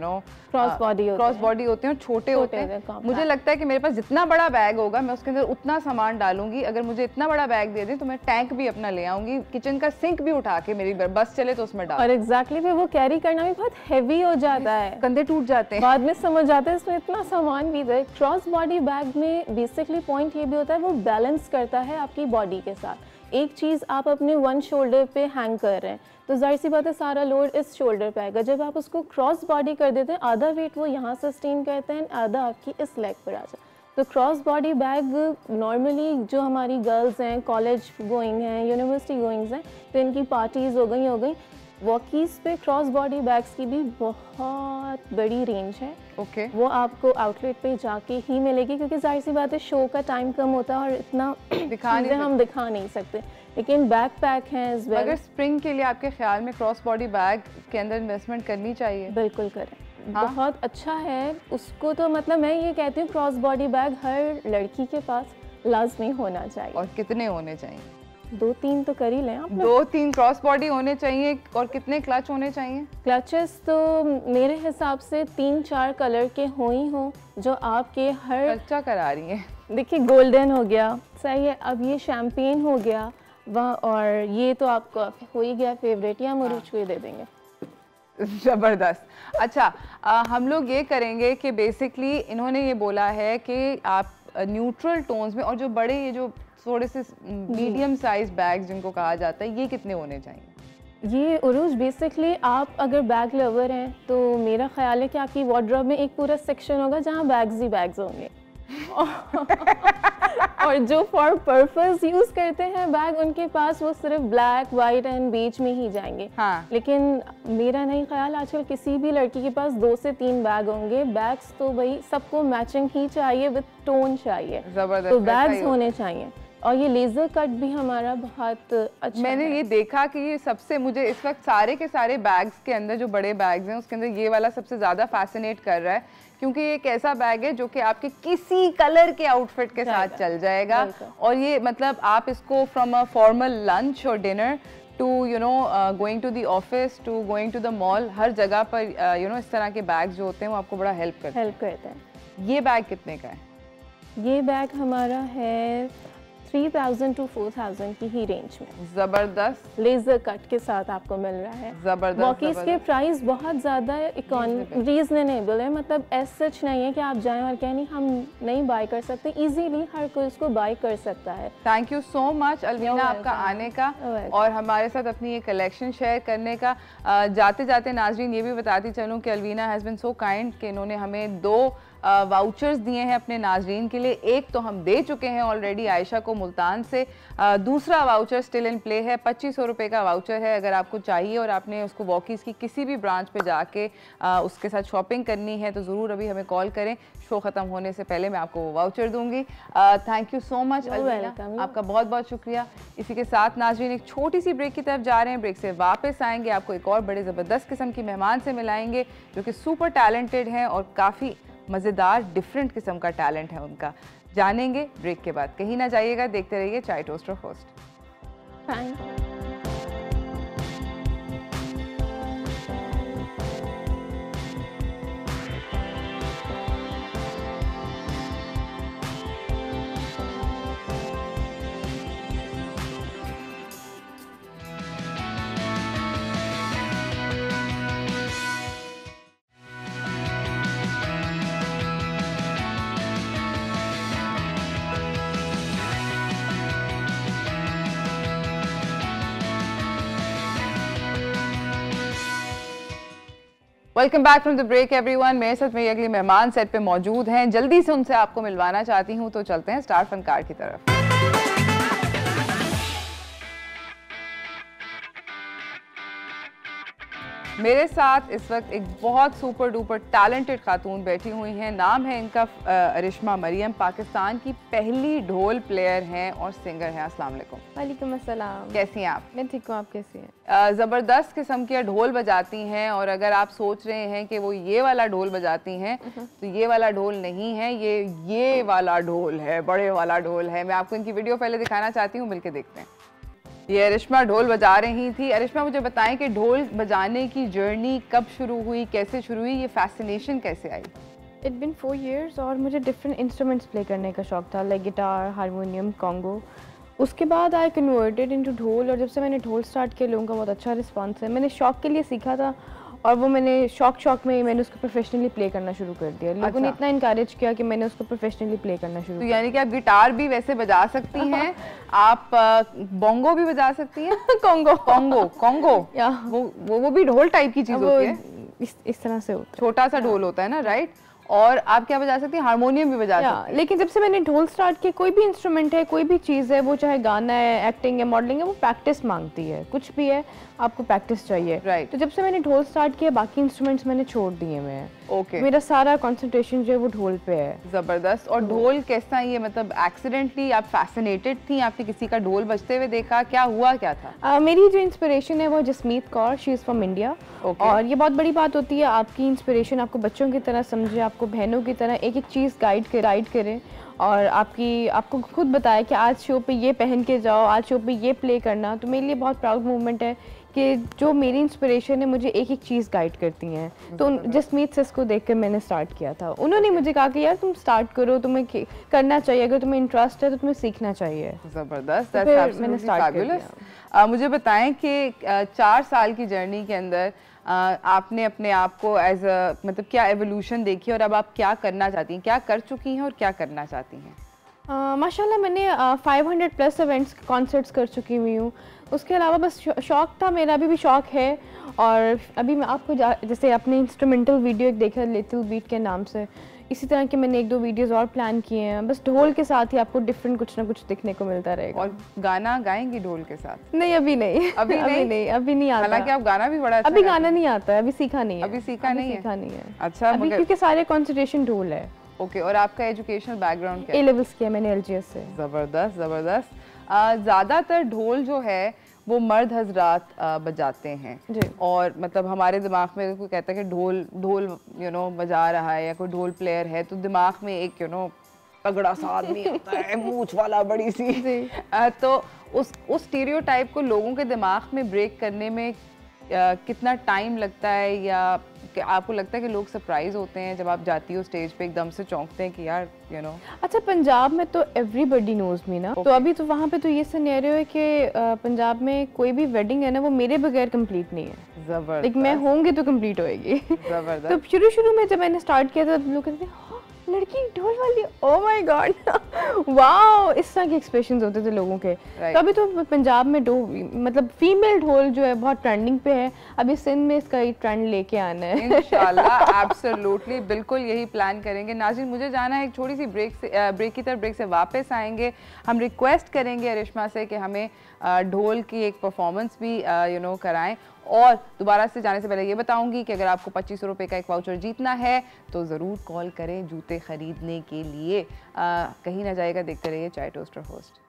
क्रॉस बॉडी होते हैं और छोटे होते हैं। मुझे लगता है कि मेरे पास जितना बड़ा बैग होगा मैं उसके अंदर उतना सामान डालूंगी। अगर मुझे इतना बड़ा बैग दे दें तो मैं टैंक भी अपना ले आऊंगी, किचन का सिंक भी उठा के मेरी बस चले तो उसमें डाल। और एग्जैक्टली फिर वो कैरी करना भी बहुत हैवी हो जाता है, कंधे टूट जाते हैं। बाद में समझ आता है इसमें इतना सामान भी है। क्रॉस बॉडी बैग में बेसिकली पॉइंट ये भी होता है, वो बैलेंस करता है आपकी बॉडी के साथ। एक चीज़ आप अपने वन शोल्डर पे हैंग कर रहे हैं तो जाहिर सी बात है सारा लोड इस शोल्डर पे आएगा। जब आप उसको क्रॉस बॉडी कर देते हैं, आधा वेट वो यहाँ सस्टेन करते हैं, आधा आपकी इस लेग पर आ जाए। तो क्रॉस बॉडी बैग नॉर्मली जो हमारी गर्ल्स हैं, कॉलेज गोइंग हैं, यूनिवर्सिटी गोइंग्स हैं, तो इनकी पार्टीज़ हो गई वॉकीज़ पे क्रॉस बॉडी बैग्स की भी बहुत बड़ी रेंज है। ओके, वो आपको आउटलेट पे जाके ही मिलेगी, क्योंकि जाहिर सी बात है शो का टाइम कम होता है और इतना चीज़ें हम दिखा नहीं सकते, लेकिन बैकपैक हैं as well। अगर स्प्रिंग के लिए आपके ख्याल में क्रॉस बॉडी बैग के अंदर इन्वेस्टमेंट करनी चाहिए? बिल्कुल करें, हाँ? बहुत अच्छा है उसको। तो मतलब मैं ये कहती हूँ क्रॉस बॉडी बैग हर लड़की के पास लाजमी होना चाहिए। और कितने होने चाहिए? 2-3 तो कर ही लें आप। 2-3 क्रॉस बॉडी होने चाहिए। और कितने क्लच होने चाहिए? क्लचेस तो मेरे हिसाब से 3-4 कलर के हो ही हो, जो आपके हर खर्चा करा रही है। देखिए गोल्डन हो गया, सही है, अब ये शैम्पेन हो गया वह, और ये तो आपका हो ही गया फेवरेट, या मुरुच को ही दे देंगे। ज़बरदस्त। अच्छा, हम लोग ये करेंगे कि बेसिकली इन्होंने ये बोला है कि आप न्यूट्रल टोन्स में, और जो बड़े ये जो थोड़े से मीडियम साइज बैग्स जिनको कहा जाता है, ये कितने होने चाहिए? ये उरूज बेसिकली आप अगर बैग लवर हैं तो मेरा ख्याल है कि आपकी वार्डरोब में एक पूरा सेक्शन होगा जहाँ बैग्स ही बैग्स होंगे। और जो फॉर पर्पस यूज करते हैं बैग, उनके पास वो सिर्फ ब्लैक, वाइट एंड बीच में ही जाएंगे। हाँ। लेकिन मेरा नहीं ख्याल आजकल किसी भी लड़की के पास 2 से 3 बैग होंगे। बैग्स तो भाई सबको मैचिंग ही चाहिए, विद टोन चाहिए, जबरदस्त। तो बैग्स होने चाहिए। और ये लेज़र कट भी हमारा बहुत अच्छा मैंने है। ये देखा कि ये सबसे, मुझे इस वक्त सारे के सारे बैग्स के अंदर जो बड़े बैग्स हैं उसके अंदर ये वाला सबसे ज़्यादा फैसिनेट कर रहा है, क्योंकि ये एक ऐसा बैग है जो कि आपके किसी कलर के आउटफिट के साथ चल जाएगा। और ये मतलब आप इसको फ्रॉम अ फॉर्मल लंच और dinner to going to the office, to going to the mall, हर जगह पर इस तरह के बैग्स जो होते हैं वो आपको बड़ा हेल्प करते हैं। ये बैग कितने का है? ये बैग हमारा है 3000 to 4000 की ही रेंज में। जबरदस्त, लेजर कट के साथ आपको मिल रहा है। जबरदस्त। वॉकीज के प्राइस बहुत ज़्यादा रीजनेबल है, मतलब एज सच नहीं है कि आप जाएं और कहें नहीं हम नहीं बाय कर सकते, इजीली हर कोई इसको बाय कर सकता है। Thank you so much Alvina आपका आने का और हमारे साथ अपनी ये कलेक्शन शेयर करने का। जाते जाते नाजरीन ये भी बताती चलूँ कि Alvina has been so kind कि इन्होंने हमें 2 वाउचर्स दिए हैं अपने नाजरीन के लिए। एक तो हम दे चुके हैं ऑलरेडी आयशा को मुल्तान से, दूसरा वाउचर स्टिल इन प्ले है। 2500 रुपये का वाउचर है, अगर आपको चाहिए और आपने उसको वॉकीज़ की किसी भी ब्रांच पे जाके उसके साथ शॉपिंग करनी है तो ज़रूर अभी हमें कॉल करें। शो ख़त्म होने से पहले मैं आपको वो वाउचर दूंगी। Thank you so much Alvina, आपका बहुत बहुत शुक्रिया। इसी के साथ नाज़रीन एक छोटी सी ब्रेक की तरफ जा रहे हैं, ब्रेक से वापस आएंगे, आपको एक और बड़े ज़बरदस्त किस्म की मेहमान से मिलाएंगे जो कि सुपर टैलेंटेड हैं और काफ़ी मज़ेदार डिफरेंट किस्म का टैलेंट है उनका, जानेंगे ब्रेक के बाद। कहीं ना जाइएगा, देखते रहिए चाय toaster host. Thank welcome back from the break everyone. मेरे साथ मेरी अगली मेहमान सेट पे मौजूद हैं, जल्दी से उनसे आपको मिलवाना चाहती हूँ, तो चलते हैं स्टार फनकार की तरफ। मेरे साथ इस वक्त एक बहुत सुपर डुपर टैलेंटेड खातून बैठी हुई हैं। नाम है इनका अरिश्मा मरियम, पाकिस्तान की पहली ढोल प्लेयर हैं और सिंगर हैं। अस्सलाम वालेकुम। वालेकुम अस्सलाम। कैसी हैं आप? मैं ठीक हूँ, आप कैसी हैं? ज़बरदस्त किस्म की ढोल बजाती हैं, और अगर आप सोच रहे हैं कि वो ये वाला ढोल बजाती हैं तो ये वाला ढोल नहीं है, ये वाला ढोल है, बड़े वाला ढोल है। मैं आपको इनकी वीडियो पहले दिखाना चाहती हूँ, मिलके देखते हैं। ये अरिश्मा ढोल बजा रही थी। अरिश्मा, मुझे बताएं कि ढोल बजाने की जर्नी कब शुरू हुई, कैसे शुरू हुई, ये फैसिनेशन कैसे आई? इट बिन 4 years और मुझे डिफरेंट इंस्ट्रूमेंट्स प्ले करने का शौक था, लाइक गिटार, हारमोनियम, कॉन्गो। उसके बाद आई कन्वर्टेड इनटू ढोल, और जब से मैंने ढोल स्टार्ट किया लोगों का बहुत अच्छा रिस्पांस है। मैंने शौक के लिए सीखा था और वो मैंने शौक में मैंने उसको प्रोफेशनली प्ले करना शुरू कर दिया। लोगों ने इतना इनकरेज किया कि मैंने उसको प्रोफेशनली प्ले करना शुरू किया। यानी कि आप गिटार भी वैसे बजा सकती हैं, आप बोंगो भी बजा सकती हैं। कॉन्गो वो भी ढोल टाइप की चीज होती है, इस तरह से होता है, छोटा सा ढोल होता है ना, राइट? और आप क्या बजा सकती हैं? हारमोनियम भी बजा सकती हैं। लेकिन जब से मैंने ढोल स्टार्ट किया, कोई भी इंस्ट्रूमेंट है, कोई भी चीज़ है, वो चाहे गाना है, एक्टिंग है, मॉडलिंग है, वो प्रैक्टिस मांगती है। कुछ भी है, आपको प्रैक्टिस चाहिए, राइट? तो जब से मैंने ढोल स्टार्ट किया, बाकी इंस्ट्रूमेंट्स मैंने छोड़ दिए मैं। ओके, मेरा सारा कंसंट्रेशन जो है वो ढोल पे है। जबरदस्त। और ढोल कैसा, ये मतलब एक्सीडेंटली आप फैसिनेटेड थी, आपने किसी का ढोल बजते हुए देखा, क्या हुआ, क्या था? मेरी जो इंस्पिरेशन है वो Jasmeet Kaur, she is from India. और ये बहुत बड़ी बात होती है, आपकी इंस्पिरेशन आपको बच्चों की तरह समझे, आपको बहनों की तरह एक एक चीज़ गाइड करे और आपको खुद बताया कि आज शो पे ये पहन के जाओ, आज शो पे ये प्ले करना। तो मेरे लिए बहुत प्राउड मूवमेंट है कि जो मेरी इंस्पिरेशन है मुझे एक एक चीज़ गाइड करती हैं। तो जसमीत से इसको देख कर मैंने स्टार्ट किया था। उन्होंने मुझे कहा कि यार तुम स्टार्ट करो, तुम्हें करना चाहिए, अगर तुम्हें इंटरेस्ट है तो तुम्हें सीखना चाहिए। ज़बरदस्त, तो फिर मैंने स्टार्ट किया। मुझे बताएं कि 4 साल की जर्नी के अंदर आपने अपने आप को एज अ मतलब क्या एवोल्यूशन देखी, और अब आप क्या करना चाहती हैं, क्या कर चुकी हैं और क्या करना चाहती हैं? माशाल्लाह मैंने 500 प्लस इवेंट्स, कॉन्सर्ट्स कर चुकी हुई हूँ। उसके अलावा बस शौक था मेरा, अभी भी शौक है। और अभी मैं आपको जैसे अपने इंस्ट्रूमेंटल वीडियो एक देखा, लिटिल बीट के नाम से, इसी तरह के मैंने 1-2 वीडियोस और प्लान किए हैं। बस ढोल के साथ ही आपको डिफरेंट कुछ ना कुछ दिखने को मिलता रहेगा। और गाना गाएंगी ढोल के साथ? नहीं, अभी नहीं, अभी नहीं आता। हालांकि आप गाना भी बड़ा अच्छा अभी गाना नहीं आता है, अभी सीखा नहीं है। अभी सीखा नहीं है। अच्छा, अभी क्योंकि सारे कंसंट्रेशन ढोल है। ओके, और आपका एजुकेशनल बैकग्राउंड क्या है? A levels किया मैंने LGS से। ज़बरदस्त। ज़्यादातर ढोल जो है वो मर्द हजरात बजाते हैं जी। और मतलब हमारे दिमाग में कोई कहता है कि ढोल बजा रहा है या कोई ढोल प्लेयर है तो दिमाग में एक तगड़ा सा आदमी आता है, मूंछ वाला, बड़ी सी। तो उस स्टीरियोटाइप को लोगों के दिमाग में ब्रेक करने में कितना टाइम लगता है, या आपको लगता है कि लोग सरप्राइज होते हैं जब आप जाती हो स्टेज पे, एकदम से चौंकते हैं कि यार अच्छा, पंजाब में तो एवरीबडी नोज मी ना। तो अभी तो वहाँ पे तो ये सिनेरियो है कि पंजाब में कोई भी वेडिंग है ना, वो मेरे बगैर कंप्लीट नहीं है। जबरदस्त। मैं होंगी तो कंप्लीट होएगी। जबरदस्त। तो शुरू में जब मैंने स्टार्ट किया था लोग कहते थे हाँ लड़की ढोल वाली, ओह माय गॉड, वाओ, इस तरह के एक्सप्रेशंस होते थे लोगों के। तो अभी तो पंजाब में मतलब फीमेल ढोल जो है बहुत ट्रेंडिंग पे है, अभी सिंध में इसका ट्रेंड लेके आना है इंशाल्लाह, एब्सोल्युटली, बिल्कुल यही प्लान करेंगे। नाज़रीन, मुझे जाना है एक छोटी सी ब्रेक से वापस आएंगे। हम रिक्वेस्ट करेंगे अरिश्मा से कि हमें ढोल की एक परफॉर्मेंस भी कराएं। और दोबारा से जाने से पहले ये बताऊंगी कि अगर आपको 2500 रुपये का एक वाउचर जीतना है तो ज़रूर कॉल करें जूते ख़रीदने के लिए। कहीं ना जाएगा, देखते रहिए चाय टोस्टर होस्ट।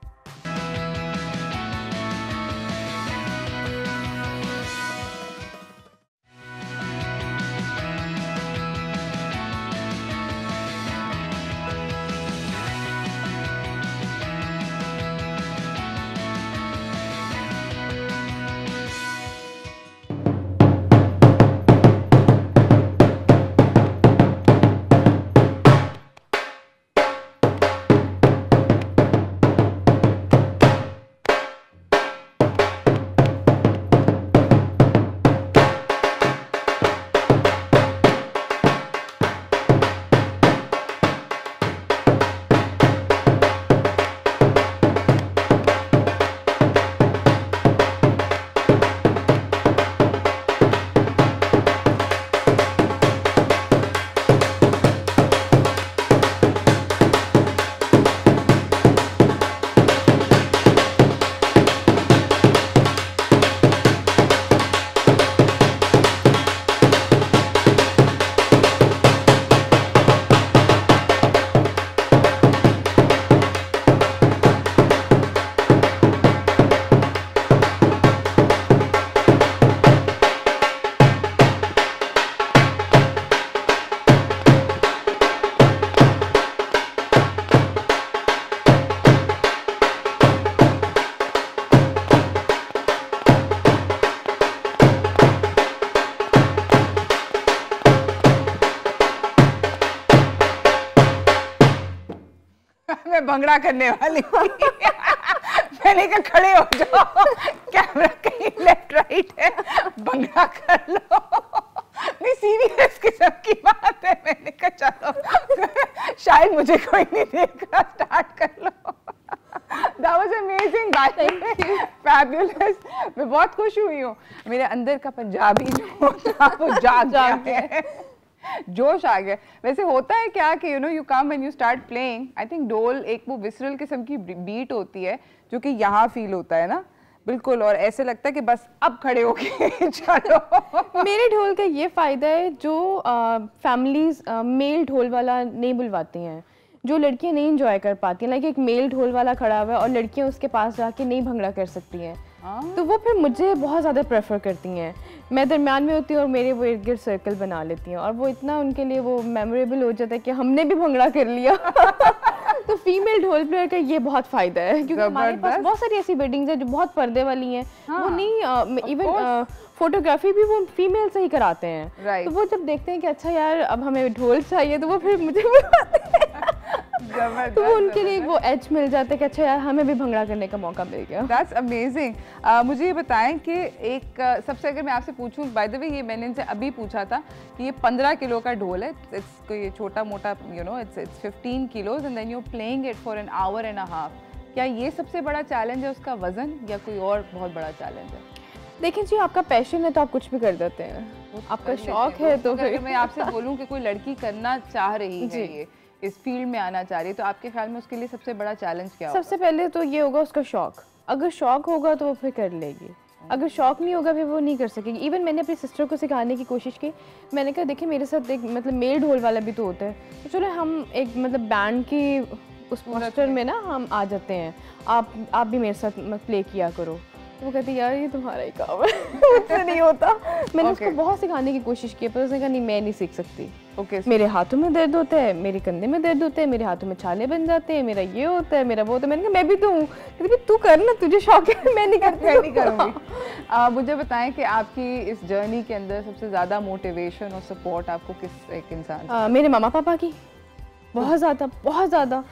मैं भंगड़ा करने वाली मैंने कहा खड़े हो जाओ, कैमरा कहीं लेफ्ट राइट है, भंगड़ा कर लो। नहीं, सीरियस किस्म की बात है। मैंने कहा चलो शायद मुझे कोई नहीं देख रहा, स्टार्ट कर लो। That was amazing, fabulous। मैं बहुत खुश हुई हूँ। मेरे अंदर का पंजाबी जो था वो जाग गया है, जोश आ गया। वैसे होता है क्या कि you come and you start playing, I think डोल एक वो विसरल किस्म की बीट होती है जो कि यहाँ फील होता है ना, बिल्कुल, और ऐसे लगता है कि बस अब खड़े होके चलो। मेरे ढोल का ये फ़ायदा है जो फैमिलीज मेल ढोल वाला नहीं बुलवाती हैं, जो लड़कियां नहीं इंजॉय कर पाती हैं। लाइक एक मेल ढोल वाला खड़ा हुआ है और लड़कियां उसके पास जाके नहीं भंगड़ा कर सकती हैं, तो वो फिर मुझे बहुत ज़्यादा प्रेफर करती हैं। मैं दरम्यान में होती हूँ और मेरे वो इर्द गिर्द सर्कल बना लेती हैं और वो इतना उनके लिए वो मेमोरेबल हो जाता है कि हमने भी भंगड़ा कर लिया। तो फीमेल ढोल प्लेयर का ये बहुत फ़ायदा है, क्योंकि हमारे पास बहुत सारी ऐसी वेडिंग्स हैं जो बहुत पर्दे वाली हैं। हाँ, वो नहीं इवन फोटोग्राफी भी वो फीमेल से ही कराते हैं। तो वो जब देखते हैं कि अच्छा यार अब हमें ढोल चाहिए, तो वो फिर मुझे तो वो उनके लिए वो एज मिल जाता है कि अच्छा यार हमें भी भंगड़ा करने का मौका मिल गया। That's amazing। मुझे ये बताएं कि एक सबसे अगर मैं आपसे पूछूं, बाय द वे ये मैंने इनसे अभी पूछा था कि ये 15 किलो का ढोल है, ये छोटा मोटा it's 15 kilos and then you playing it for an hour and a half. क्या ये सबसे बड़ा चैलेंज है उसका वजन, या कोई और बहुत बड़ा चैलेंज है? देखिए जी, आपका पैशन है तो आप कुछ भी कर देते हैं, आपका शौक है तो अगर मैं आपसे बोलूं कि कोई लड़की करना चाह रही है, ये इस फील्ड में आना चाह रही है, तो आपके ख्याल में उसके लिए सबसे बड़ा चैलेंज क्या होगा? सबसे पहले तो ये होगा उसका शौक। अगर शौक होगा तो वो फिर कर लेगी, अगर शौक नहीं होगा फिर वो नहीं कर सकेगी। इवन मैंने अपनी सिस्टर को सिखाने की कोशिश की। मैंने कहा देखिए मेरे साथ एक मतलब मेल ढोल वाला भी तो होता है, तो चलो हम एक मतलब बैंड की उस पोस्टर में ना हम आ जाते हैं, आप भी मेरे साथ प्ले किया करो। वो कहती यार ये तुम्हारा ही काम है, मुझसे नहीं होता। मैंने उसको बहुत सिखाने की कोशिश की, पर उसने कहा नहीं मैं नहीं सीख सकती। मेरे हाथों में दर्द होता है, मेरे कंधे में दर्द होते हैं, मेरे हाथों में छाले बन जाते हैं, मेरा ये होता है, मेरा वो होता है। मैंने कहा मैं भी तो हूँ। कहती तू कर ना, तुझे शौक है, मैं नहीं करती, मैं नहीं करूँगी। मुझे बताएं कि आपकी इस जर्नी के अंदर सबसे ज़्यादा मोटिवेशन और सपोर्ट आपको किस एक इंसान? मेरे मामा पापा की बहुत ज़्यादा।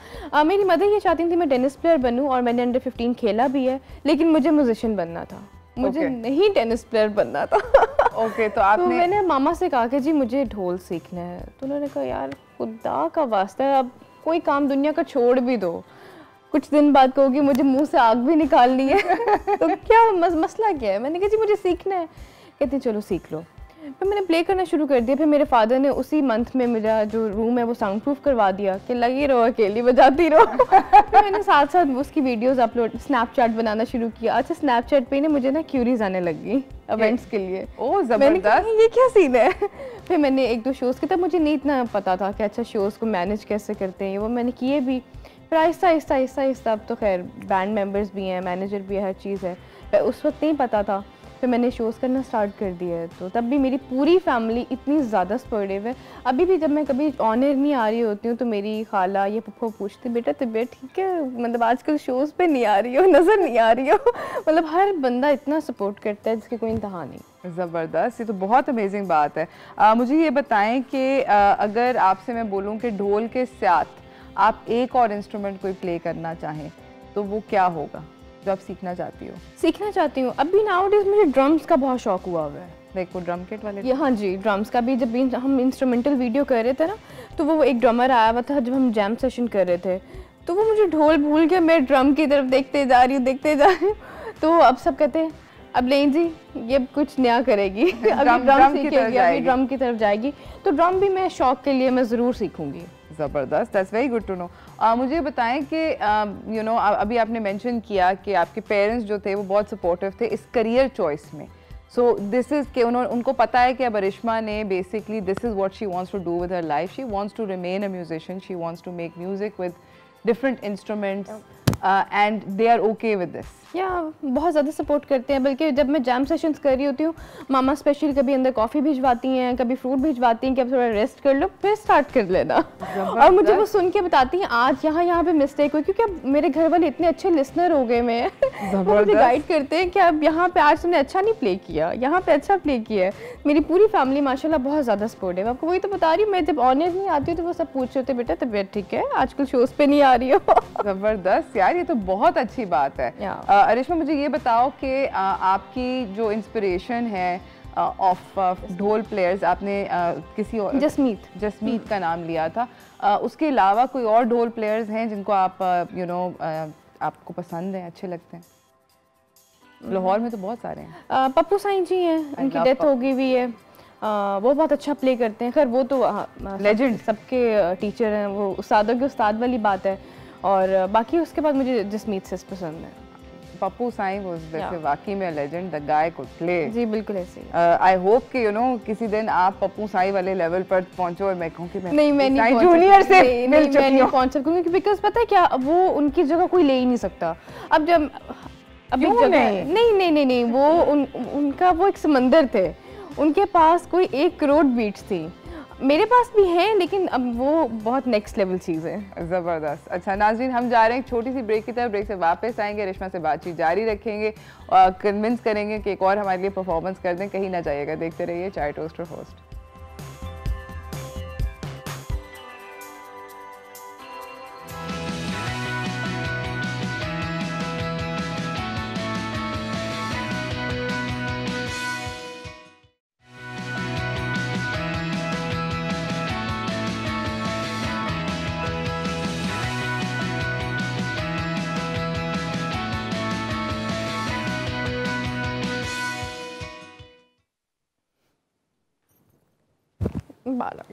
मेरी मदर ये चाहती थी मैं टेनिस प्लेयर बनूं और मैंने अंडर 15 खेला भी है, लेकिन मुझे म्यूजिशियन बनना था, मुझे नहीं टेनिस प्लेयर बनना था। तो आपने तो मैंने मामा से कहा कि जी मुझे ढोल सीखना है, तो उन्होंने कहा यार खुदा का वास्ता है, अब कोई काम दुनिया का छोड़ भी दो, कुछ दिन बाद कहोगी मुझे मुंह से आग भी निकालनी है तो क्या मसला क्या है? मैंने कहा जी मुझे सीखना है। कहती चलो सीख लो। फिर मैंने प्ले करना शुरू कर दिया। फिर मेरे फादर ने उसी मंथ में मेरा जो रूम है वो साउंड प्रूफ करवा दिया कि लगी रहो अकेली बजाती रहो। फिर मैंने साथ साथ उसकी वीडियोस अपलोड, स्नैपचैट बनाना शुरू किया। अच्छा स्नैपचैट पे ना मुझे ना क्यूरीज आने लगी इवेंट्स के लिए। ओह जबरदस्त, ये क्या सीन है? फिर मैंने 1-2 शोज़ के, तब मुझे नहीं इतना पता था कि अच्छा शोज़ को मैनेज कैसे करते हैं, वो मैंने किए भी। फिर आहिस्ता आहिस्ता आहिस्ता आहिस्ता अब तो खैर बैंड मेंबर्स भी हैं, मैनेजर भी है, हर चीज़ है। पर उस वक्त नहीं पता था। फिर मैंने शोज़ करना स्टार्ट कर दिया है, तो तब भी मेरी पूरी फैमिली इतनी ज़्यादा सपोर्टिव है। अभी भी जब मैं कभी ऑन एयर नहीं आ रही होती हूँ तो मेरी खाला या पप्पू पूछती बेटा तबीयत ठीक है, मतलब आजकल शोज़ पे नहीं आ रही हो, नज़र नहीं आ रही हो। मतलब हर बंदा इतना सपोर्ट करता है जिसकी कोई इंतहा नहीं। ज़बरदस्त, ये तो बहुत अमेजिंग बात है। मुझे ये बताएं कि अगर आपसे मैं बोलूँ कि ढोल के साथ आप एक और इंस्ट्रूमेंट कोई प्ले करना चाहें तो वो क्या होगा जो आप सीखना चाहती हो? सीखना चाहती हूँ अभी नाउडेज मुझे ड्रम्स का बहुत शौक हुआ हुआ है। देखो ड्रम किट वाले ये हाँ जी, ड्रम्स का भी जब भी हम इंस्ट्रूमेंटल वीडियो कर रहे थे ना, तो वो एक ड्रमर आया हुआ था जब हम जैम सेशन कर रहे थे, तो वो मुझे ढोल भूल के मैं ड्रम की तरफ देखते जा रही हूँ। तो अब सब कहते हैं अब लें जी ये कुछ नया करेगी अभी ड्रम सीखेगी, अभी ड्रम की तरफ जाएगी। तो ड्रम भी मैं शौक के लिए मैं ज़रूर सीखूंगी। ज़बरदस्त, that's very good to know. मुझे बताएं कि यू नो अभी आपने मेंशन किया कि आपके पेरेंट्स जो थे वो बहुत सपोर्टिव थे इस करियर चॉइस में। सो दिस इज़ कि उनको पता है कि अब अरिश्मा ने basically this is what she wants to do with her life, she wants to remain a musician, she wants to make music with different instruments and they are okay with this. या बहुत ज़्यादा सपोर्ट करते हैं, बल्कि जब मैं जैम सेशंस कर रही होती हूँ मामा स्पेशल कभी अंदर कॉफ़ी भिजवाती हैं, कभी फ्रूट भिजवाती हैं कि अब थोड़ा रेस्ट कर लो फिर स्टार्ट कर लेना। और मुझे वो सुन के बताती हैं आज यहाँ पे मिस्टेक हुई, क्योंकि अब मेरे घर वाले इतने अच्छे लिसनर हो गए मैं मुझे गाइड करते हैं कि अब यहाँ पे आज तुमने अच्छा नहीं प्ले किया, यहाँ पे अच्छा प्ले किया है। मेरी पूरी फैमिली माशाल्लाह बहुत ज़्यादा सपोर्टिव है। आपको वही तो बता रही हूँ, मैं जब ऑनर नहीं आती हूँ तो वो सब पूछ रहे होते बेटा तबीयत ठीक है, आजकल शोज़ पे नहीं आ रही हो। ज़बरदस्त यार, ये तो बहुत अच्छी बात है। अरिश्मा मुझे ये बताओ कि आपकी जो इंस्पिरेशन है ऑफ ढोल प्लेयर्स, आपने किसी और जसमीत का नाम लिया था, उसके अलावा कोई और ढोल प्लेयर्स हैं जिनको आप यू नो आपको पसंद हैं, अच्छे लगते हैं? लाहौर में तो बहुत सारे हैं। पप्पू साईं जी हैं, उनकी डेथ हो गई हुई है, वो बहुत अच्छा प्ले करते हैं। खैर वो तो लेजेंड सबके टीचर हैं, वो उस्तादों के उस्ताद वाली बात है। और बाकी उसके बाद मुझे जसमीत से पसंद है। पप्पू साईं वाज वैसे वाकई में legend, the guy could play. जी बिल्कुल ऐसे ही। आई होप कि यू नो किसी दिन आप पप्पू साईं वाले लेवल पर पहुंचो और मैं कहूँ कि मैं नहीं जूनियर से मिल चुकी हूं। नहीं पहुंच सकूंगी बिकॉज़ पता है क्या, वो उनकी जगह कोई ले ही नहीं सकता। अब जब अभी जगह नहीं वो उनका वो एक समंदर थे, उनके पास कोई 1 करोड़ बीट्स थी, मेरे पास भी हैं लेकिन अब वो बहुत नेक्स्ट लेवल चीज़ है। ज़बरदस्त। अच्छा नाज़रीन, हम जा रहे हैं छोटी सी ब्रेक की तरफ, ब्रेक से वापस आएंगे, रिश्मा से बातचीत जारी रखेंगे और कन्विंस करेंगे कि एक और हमारे लिए परफॉर्मेंस कर दें। कहीं ना जाइएगा, देखते रहिए चाय टोस्टर होस्ट। बाला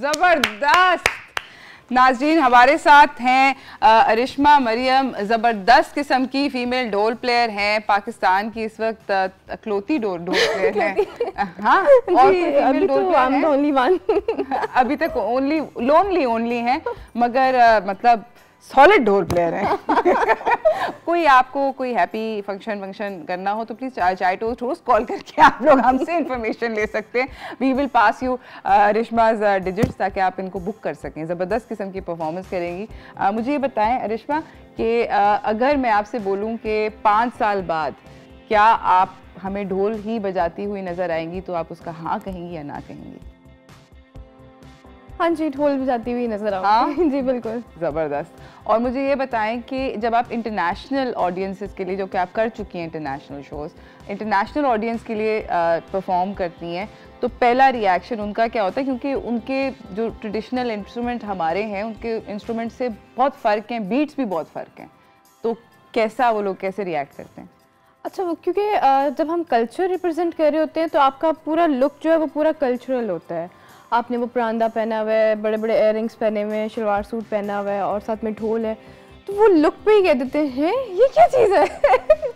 जबरदस्त। नाज़रीन, हमारे साथ हैं अरिश्मा मरियम, ज़बरदस्त किस्म की फीमेल ढोल प्लेयर हैं, पाकिस्तान की इस वक्त अकलौती ढोल प्लेयर हैं। हाँ, और अभी तो I'm the only one। अभी तक ओनली हैं, मगर मतलब सॉलिड ढोल प्लेयर हैं। कोई आपको कोई हैप्पी फंक्शन करना हो तो प्लीज चाय टोस्ट रोस्ट कॉल करके आप लोग हमसे इंफॉर्मेशन ले सकते हैं। We will pass you Arishma's डिजिट्स ताकि आप इनको बुक कर सकें। ज़बरदस्त किस्म की परफॉर्मेंस करेंगी। मुझे ये बताएं अरिश्मा कि अगर मैं आपसे बोलूं कि 5 साल बाद क्या आप हमें ढोल ही बजाती हुई नजर आएंगी तो आप उसका हाँ कहेंगी या ना कहेंगी? हाँ जी, ढोल बजाती हुई नजर आऊंगी। हाँ? जी बिल्कुल। ज़बरदस्त। और मुझे ये बताएं कि जब आप इंटरनेशनल ऑडियंसेस के लिए, जो कि आप कर चुकी हैं इंटरनेशनल शोज़, इंटरनेशनल ऑडियंस के लिए परफॉर्म करती हैं, तो पहला रिएक्शन उनका क्या होता है? क्योंकि उनके जो ट्रेडिशनल इंस्ट्रूमेंट हमारे हैं, उनके इंस्ट्रूमेंट से बहुत फ़र्क हैं, बीट्स भी बहुत फ़र्क हैं, तो कैसा वो लोग कैसे रिएक्ट करते हैं? अच्छा, वो क्योंकि जब हम कल्चर रिप्रेजेंट कर रहे होते हैं तो आपका पूरा लुक जो है वो पूरा कल्चरल होता है। आपने वो परांदा पहना हुआ है, बड़े बड़े इयररिंग्स पहने हुए हैं, शलवार सूट पहना हुआ है और साथ में ढोल है, तो वो लुक पे ही कह देते हैं ये क्या चीज़ है।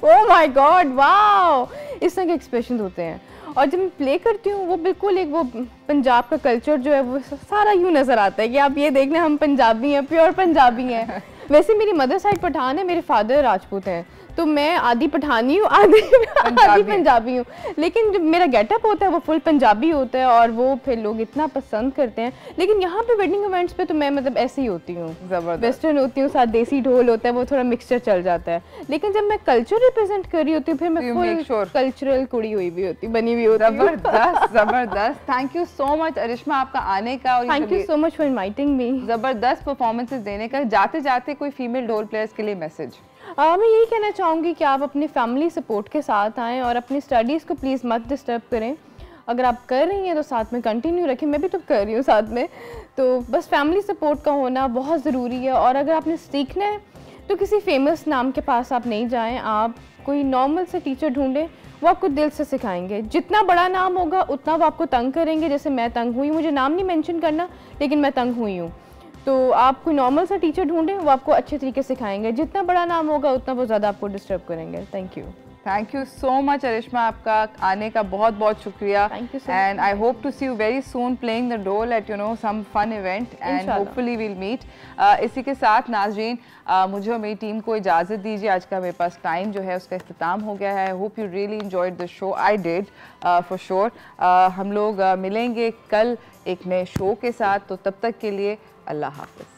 ओह माय गॉड, वाओ, इस तरह के एक्सप्रेशन होते हैं। और जब मैं प्ले करती हूँ वो बिल्कुल एक वो पंजाब का कल्चर जो है वो सारा यूँ नज़र आता है कि आप ये देखना हम पंजाबी हैं, प्योर पंजाबी हैं। वैसे मेरी मदर साइड पठान है, मेरे फादर राजपूत हैं, तो मैं आधी पठानी हूँ आधी पंजाबी हूँ, लेकिन जब मेरा गेटअप होता है वो फुल पंजाबी होता है और वो फिर लोग इतना पसंद करते हैं। लेकिन यहाँ पे वेडिंग इवेंट्स पे तो मैं मतलब ऐसे ही होती हूँ, वेस्टर्न होती हूँ, साथ देसी ढोल होता है, वो थोड़ा मिक्सचर चल जाता है। लेकिन जब मैं कल्चर रिप्रेजेंट कर रही होती हूँ फिर मैं फुल कल्चरल कुड़ी हुई भी होती, बनी हुई होती। ज़बरदस्त। Thank you so much Arishma आपका आने का, और thank you so much for inviting me, ज़बरदस्त परफॉर्मेंसेस देने का। जाते जाते कोई फीमेल ढोल प्लेयर्स के लिए मैसेज? मैं यही कहना चाहूँगी कि आप अपनी फैमिली सपोर्ट के साथ आएँ और अपनी स्टडीज़ को प्लीज़ मत डिस्टर्ब करें। अगर आप कर रही हैं तो साथ में कंटिन्यू रखें, मैं भी तो कर रही हूँ साथ में, तो बस फैमिली सपोर्ट का होना बहुत ज़रूरी है। और अगर आपने सीखना है तो किसी फेमस नाम के पास आप नहीं जाएं, आप कोई नॉर्मल से टीचर ढूंढें, वो आपको दिल से सिखाएंगे। जितना बड़ा नाम होगा उतना वो आपको तंग करेंगे, जैसे मैं तंग हुई, मुझे नाम नहीं मेंशन करना लेकिन मैं तंग हुई हूँ। तो आप कोई नॉर्मल सा टीचर ढूंढें, वो आपको अच्छे तरीके से सिखाएंगे। जितना बड़ा नाम होगा उतना वो ज़्यादा आपको डिस्टर्ब करेंगे। Thank you so much Arishma, आपका आने का बहुत बहुत शुक्रिया। And I hope to see you very soon playing the dhol at some fun event and hopefully will meet. इसी के साथ नाज़रीन, मुझे और मेरी टीम को इजाज़त दीजिए। आज का मेरे पास टाइम जो है उसका इख्तिताम हो गया है। Hope you really enjoyed the show, I did for sure. हम लोग मिलेंगे कल एक नए शो के साथ, तो तब तक के लिए अल्लाह हाफ़िज़।